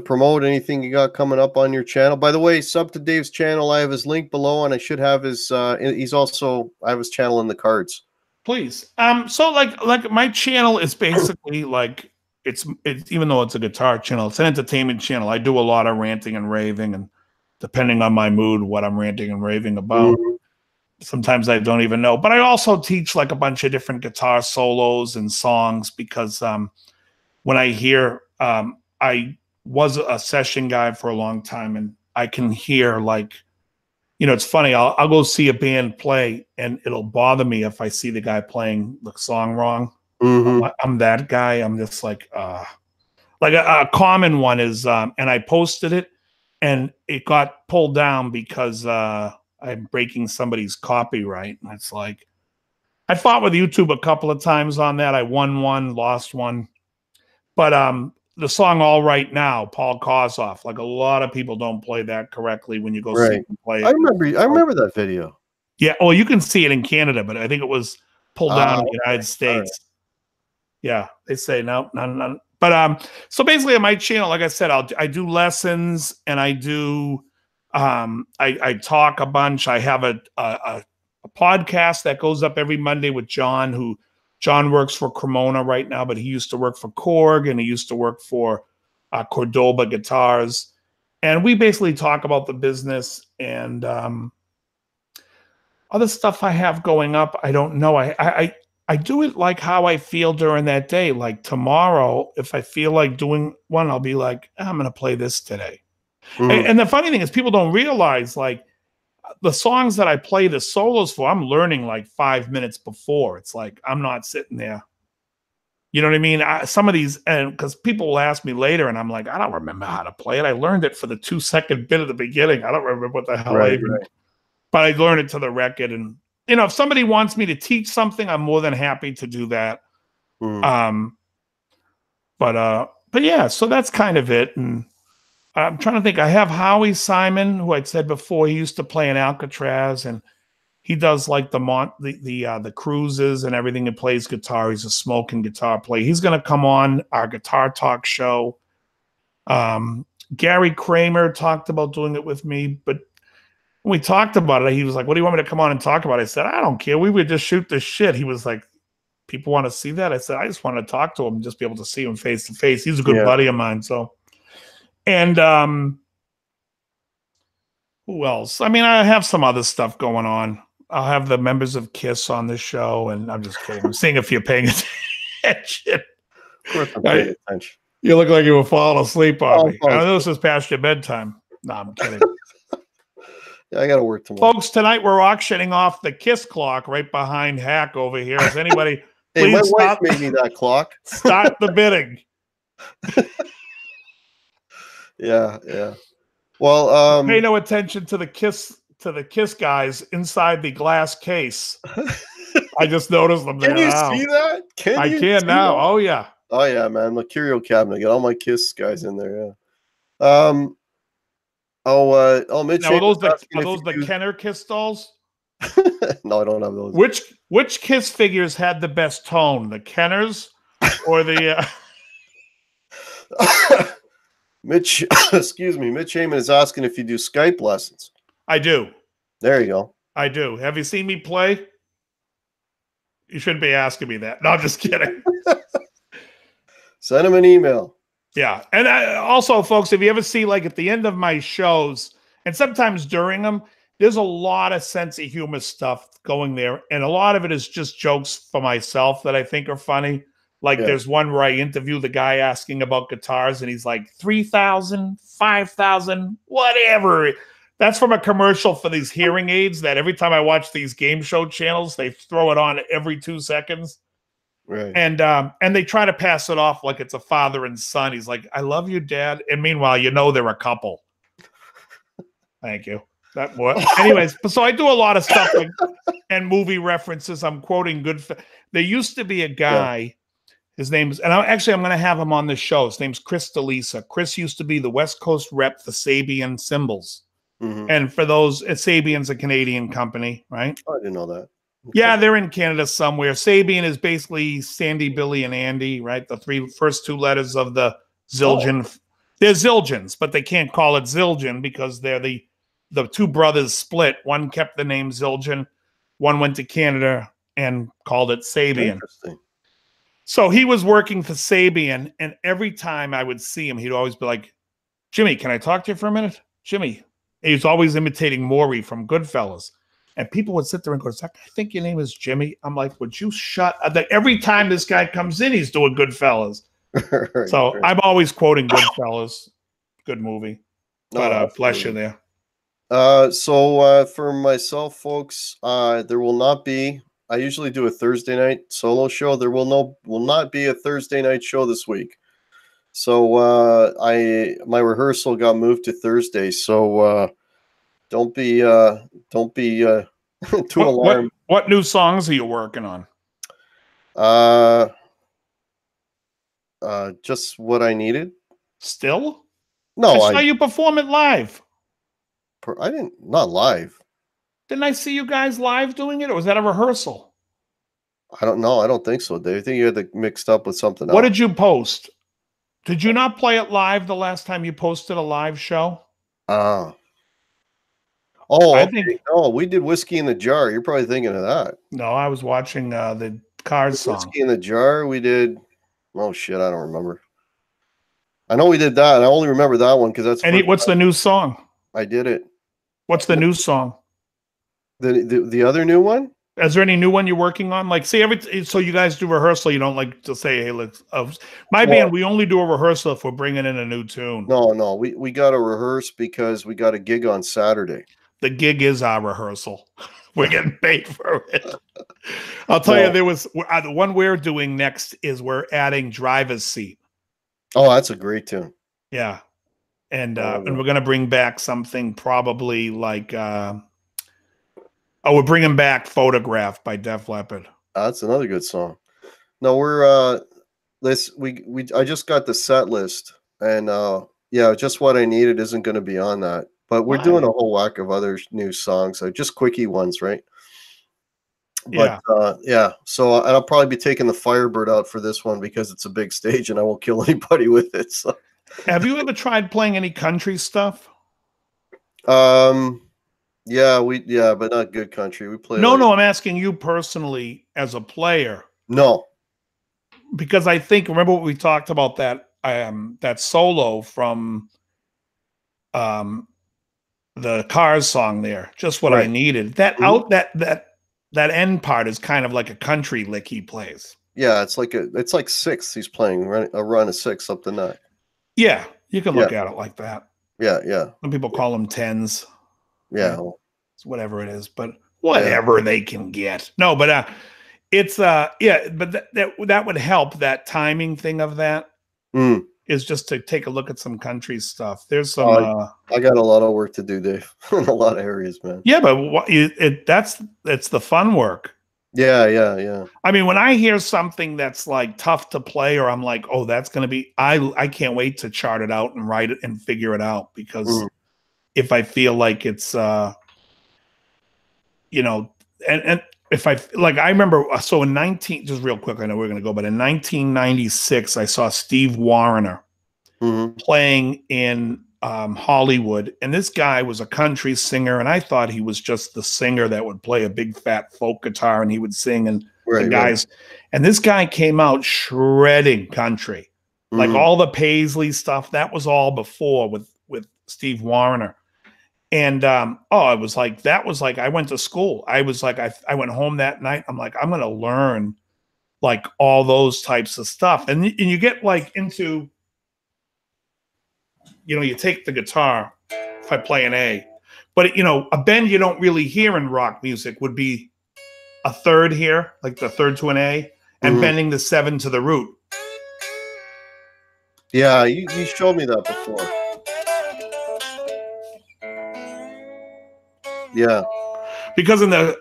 S1: promote? Anything you got coming up on your channel? By the way, sub to Dave's channel. I have his link below, and I should have his. I have his channel in the cards.
S2: Please. So like my channel is basically like it's even though it's a guitar channel, it's an entertainment channel. I do a lot of ranting and raving, and depending on my mood, what I'm ranting and raving about. Sometimes I don't even know. But I also teach like a bunch of different guitar solos and songs because when I hear, I was a session guy for a long time, and I can hear like, you know, it's funny. I'll go see a band play, and it'll bother me if I see the guy playing the song wrong. I'm that guy. I'm just like a common one is, and I posted it, and it got pulled down because I'm breaking somebody's copyright. And it's like, I fought with YouTube a couple of times on that. I won one, lost one. But the song All Right Now, Paul Kozoff, like a lot of people don't play that correctly when you go see them play it.
S1: I remember that video.
S2: Yeah, well, you can see it in Canada, but I think it was pulled down in the United States. Right. Yeah, they say no. But so basically on my channel, like I said, I do lessons, and I do I talk a bunch. I have a podcast that goes up every Monday with John, John works for Cremona right now, but he used to work for Korg, and he used to work for Cordoba Guitars. And we basically talk about the business and other stuff I have going up. I don't know. I do it like how I feel during that day. Like tomorrow, if I feel like doing one, I'll be like, I'm going to play this today. And the funny thing is people don't realize like the songs that I play the solos for, I'm learning like 5 minutes before. It's like, I'm not sitting there. You know what I mean? Some of these, and because people will ask me later and I'm like, I don't remember how to play it. I learned it for the 2-second bit at the beginning. I don't remember what the hell but I learned it to the record. And, you know, if somebody wants me to teach something, I'm more than happy to do that. But yeah, so that's kind of it. And I'm trying to think. I have Howie Simon, who I'd said before. He used to play in Alcatraz, and he does like the cruises and everything. And plays guitar. He's a smoking guitar player. He's going to come on our Guitar Talk show. Gary Kramer talked about doing it with me, but when we talked about it, he was like, "What do you want me to come on and talk about?" I said, "I don't care. We would just shoot the shit." He was like, "People want to see that?" I said, "I just want to talk to him, just be able to see him face to face." He's a good buddy of mine. So, and who else? I mean, I have some other stuff going on. I'll have the members of KISS on the show, and I'm just kidding. I'm seeing if you're paying attention.
S1: Of course I'm paying attention.
S2: You look like you were falling asleep on me. I know this is past your bedtime. No, I'm kidding.
S1: Yeah, I got to work tomorrow.
S2: Folks, tonight we're auctioning off the KISS clock right behind Hack over here. Is anybody...
S1: Hey, my wife made me that clock.
S2: Start the bidding.
S1: Yeah. Well,
S2: pay no attention to the KISS guys inside the glass case. I just noticed them.
S1: Can you see that?
S2: I can now. That? Oh yeah.
S1: Oh yeah, man. The curio cabinet. Got all my KISS guys in there. Yeah. Mitch.
S2: Now, are those the Kenner KISS dolls?
S1: No, I don't have those.
S2: Which KISS figures had the best tone? The Kenners or the
S1: Mitch, excuse me. Mitch Heyman is asking if you do Skype lessons.
S2: I do.
S1: There you go.
S2: I do. Have you seen me play? You shouldn't be asking me that. No, I'm just kidding.
S1: Send him an email.
S2: Yeah. And also, folks, if you ever see, like, at the end of my shows, and sometimes during them, there's a lot of sense of humor stuff going there. And a lot of it is just jokes for myself that I think are funny. Like there's one where I interview the guy asking about guitars, and he's like, 3,000, 5,000, whatever. That's from a commercial for these hearing aids that every time I watch these game show channels, they throw it on every 2 seconds.
S1: Right.
S2: And they try to pass it off like it's a father and son. He's like, "I love you, Dad." And meanwhile, they're a couple. Thank you. That what? Anyways, so I do a lot of stuff and movie references. I'm quoting there used to be a guy, his name's, and I'm going to have him on the show. His name's Chris DeLisa. Chris used to be the West Coast rep for Sabian cymbals. Mm-hmm. And for those, Sabian's a Canadian company, right?
S1: Oh, I didn't know that. Okay.
S2: Yeah, they're in Canada somewhere. Sabian is basically Sandy, Billy, and Andy, right? The first 2 letters of the Zildjian. Oh. They're Zildjians, but they can't call it Zildjian because they're the 2 brothers split. One kept the name Zildjian. One went to Canada and called it Sabian.
S1: Interesting.
S2: So he was working for Sabian, and every time I would see him, he'd always be like, "Jimmy, can I talk to you for a minute? Jimmy." And he was always imitating Maury from Goodfellas. And people would sit there and go, "I think your name is Jimmy." I'm like, "Would you shut up?" Every time this guy comes in, he's doing Goodfellas. So I'm always quoting Goodfellas. Good movie. But bless you there.
S1: So for myself, folks, there will not be. I usually do a Thursday night solo show. There will not be a Thursday night show this week. So my rehearsal got moved to Thursday. So don't be too alarmed.
S2: What new songs are you working on?
S1: Just what I needed.
S2: Still?
S1: No,
S2: I saw you perform it live.
S1: I didn't. Not live.
S2: Didn't I see you guys live doing it, or was that a rehearsal?
S1: I don't know. I don't think so, Dave. I think you had it mixed up with something else.
S2: What did you post? Did you not play it live the last time you posted a live show?
S1: I think no. We did Whiskey in the Jar. You're probably thinking of that.
S2: No, I was watching the Cars song.
S1: Whiskey in the Jar. We did. Oh shit! I don't remember. I know we did that. I only remember that one because that's.
S2: And what's the new song?
S1: I did it.
S2: What's the new song?
S1: The other new one?
S2: Is there any new one you're working on? Like, see, so you guys do rehearsal. You don't like to say, "Hey, let's." Band, we only do a rehearsal if we're bringing in a new tune.
S1: No, we got to rehearse because we got a gig on Saturday.
S2: The gig is our rehearsal. We're getting paid for it. I'll tell you, there was the one we're doing next is we're adding Driver's Seat.
S1: Oh, that's a great tune.
S2: Yeah, and we're gonna bring back something probably like. We're bringing back Photograph by Def Leppard.
S1: That's another good song. No, we're I just got the set list, and Yeah, just what I needed isn't going to be on that. But we're doing a whole whack of other new songs, so just quickie ones, right? But yeah, so and I'll probably be taking the Firebird out for this one because it's a big stage and I won't kill anybody with it. So.
S2: Have you ever tried playing any country stuff?
S1: Yeah, but not good country. We play
S2: No, I'm asking you personally as a player.
S1: No.
S2: Because I think, remember what we talked about, that solo from the Cars song there, Just What I Needed. That that end part is kind of like a country lick he plays.
S1: Yeah, it's like sixth he's playing, a run of six, something that.
S2: Yeah, you can look at it like that.
S1: Yeah.
S2: Some people call them tens.
S1: Yeah.
S2: It's whatever it is, but whatever they can get. No, but it's but that would help. That timing thing of that is just to take a look at some country stuff. There's some
S1: I got a lot of work to do, Dave, in a lot of areas, man.
S2: Yeah, but it's the fun work.
S1: Yeah.
S2: I mean, when I hear something that's like tough to play, or I'm like, oh, that's going to be, I can't wait to chart it out and write it and figure it out, because if I feel like it's, and if I remember, so just real quick, I know we're going to go, but in 1996, I saw Steve Wariner playing in Hollywood, and this guy was a country singer, and I thought he was just the singer that would play a big fat folk guitar and he would sing, and the guys, and this guy came out shredding country, like all the Paisley stuff. That was all before with Steve Wariner. And it was like, that was like, I went to school. I was like, I went home that night. I'm like, I'm going to learn like all those types of stuff. And you get like into, you take the guitar, if I play an A, but a bend you don't really hear in rock music would be a third here, like the third to an A, and bending the 7 to the root.
S1: Yeah, you showed me that before. Yeah.
S2: Because in the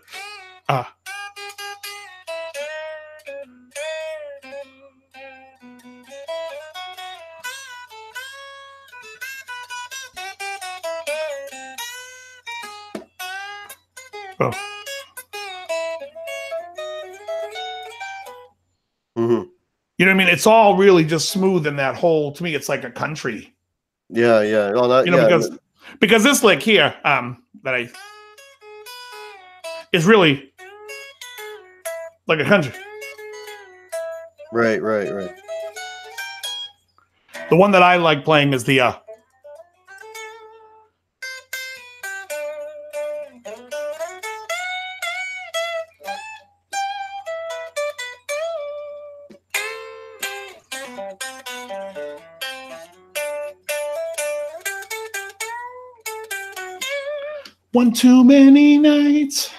S2: you know what I mean? It's all really just smooth in that whole, to me, it's like a country.
S1: Yeah. Oh, that,
S2: because this lick here, is really like a country.
S1: Right.
S2: The one that I like playing is the one too many nights.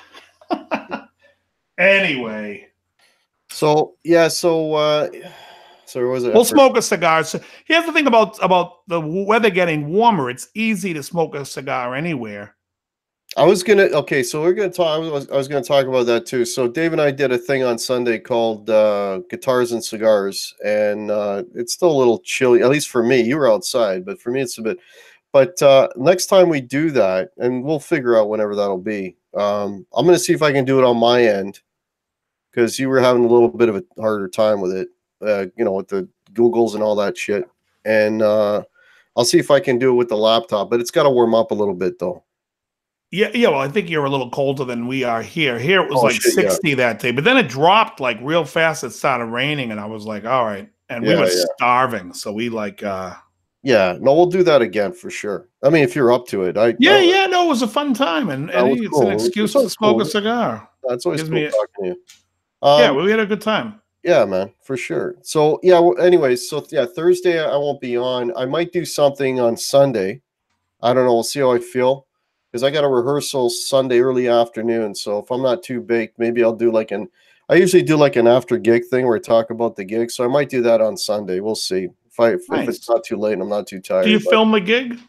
S2: Anyway.
S1: So was it?
S2: We'll smoke a cigar. So here's the thing about the weather getting warmer. It's easy to smoke a cigar anywhere.
S1: So we're gonna talk. I was gonna talk about that too. So Dave and I did a thing on Sunday called Guitars and Cigars, and it's still a little chilly, at least for me. You were outside, but for me it's a bit. But next time we do that, and we'll figure out whenever that'll be. I'm gonna see if I can do it on my end, because you were having a little bit of a harder time with it, with the Googles and all that shit. And I'll see if I can do it with the laptop, but it's got to warm up a little bit though.
S2: Yeah. Well, I think you're a little colder than we are here. Here it was 60 that day, but then it dropped like real fast. It started raining, and I was like, all right. And we were starving, so we like.
S1: Yeah, no, we'll do that again for sure. I mean, if you're up to it, it
S2: was a fun time, and it's
S1: cool.
S2: An excuse to smoke a cigar.
S1: That's always cool talking to you.
S2: We had a good time.
S1: Yeah, man, for sure. So anyways, Thursday I won't be on. I might do something on Sunday. I don't know. We'll see how I feel, because I got a rehearsal Sunday early afternoon. So if I'm not too baked, maybe I'll do I usually do like an after gig thing where I talk about the gig. So I might do that on Sunday. We'll see. If it's not too late and I'm not too tired.
S2: Do you film the gig?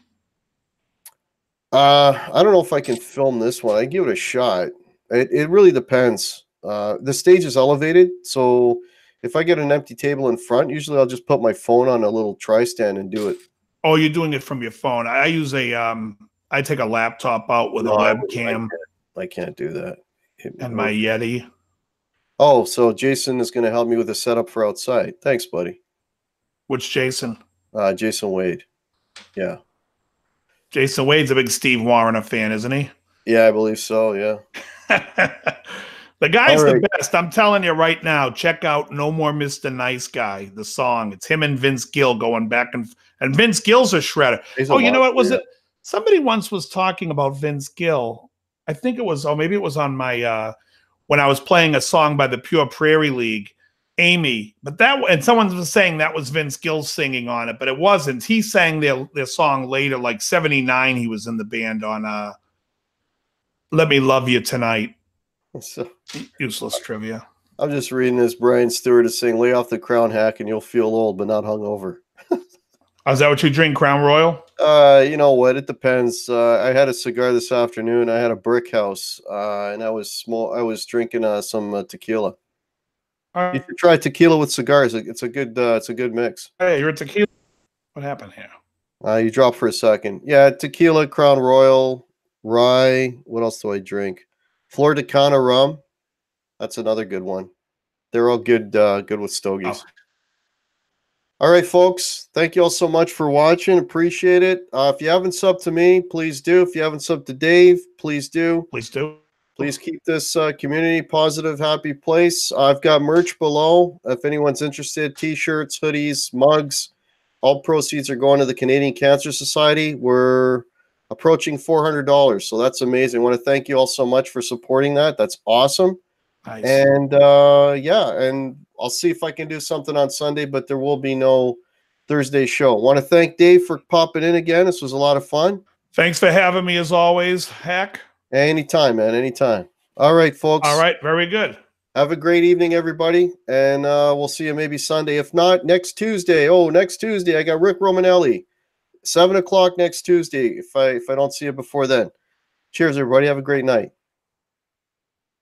S1: I don't know if I can film this one. I give it a shot. It really depends. The stage is elevated, so if I get an empty table in front, usually I'll just put my phone on a little tri-stand and do it.
S2: Oh, you're doing it from your phone. I use a I take a laptop out with a webcam.
S1: I can't do that.
S2: And my Yeti.
S1: Oh, so Jason is going to help me with the setup for outside. Thanks, buddy. Which
S2: Jason?
S1: Jason Wade. Yeah.
S2: Jason Wade's a big Steve Wariner fan, isn't he?
S1: Yeah, I believe so. Yeah.
S2: The guy's the best. I'm telling you right now. Check out "No More Mr. Nice Guy," the song. It's him and Vince Gill going back and Vince Gill's a shredder. Oh, you know what was it? Somebody once was talking about Vince Gill. I think it was, maybe it was on my when I was playing a song by the Pure Prairie League, Amy. But and someone was saying that was Vince Gill singing on it, but it wasn't. He sang their song later, like '79. He was in the band on "Let Me Love You Tonight." So, useless trivia.
S1: I'm just reading this. Brian Stewart is saying, "Lay off the Crown Hack and you'll feel old, but not hungover."
S2: Is that what you drink, Crown Royal?
S1: You know what? It depends. I had a cigar this afternoon. I had a Brick House, and I was drinking some tequila. You should try tequila with cigars. It's a good mix.
S2: Hey, you're a tequila. What happened here?
S1: You dropped for a second. Yeah, tequila, Crown Royal, rye. What else do I drink? Flor de Cana rum. That's another good one. They're all good with stogies. Oh. All right, folks. Thank you all so much for watching. Appreciate it. If you haven't subbed to me, please do. If you haven't subbed to Dave, please do.
S2: Please do.
S1: Please keep this community positive, happy place. I've got merch below. If anyone's interested, T-shirts, hoodies, mugs. All proceeds are going to the Canadian Cancer Society. We're approaching $400, so that's amazing. I want to thank you all so much for supporting that. That's awesome. Nice. And yeah, and I'll see if I can do something on Sunday, but there will be no Thursday show. I want to thank Dave for popping in again. This was a lot of fun.
S2: Thanks for having me as always, Hack.
S1: Anytime, man, anytime. All right, folks.
S2: All right, very good.
S1: Have a great evening, everybody, and we'll see you maybe Sunday. If not, next Tuesday. Oh, next Tuesday, I got Rick Romanelli. 7 o'clock next Tuesday, if I don't see you before then. Cheers, everybody. Have a great night.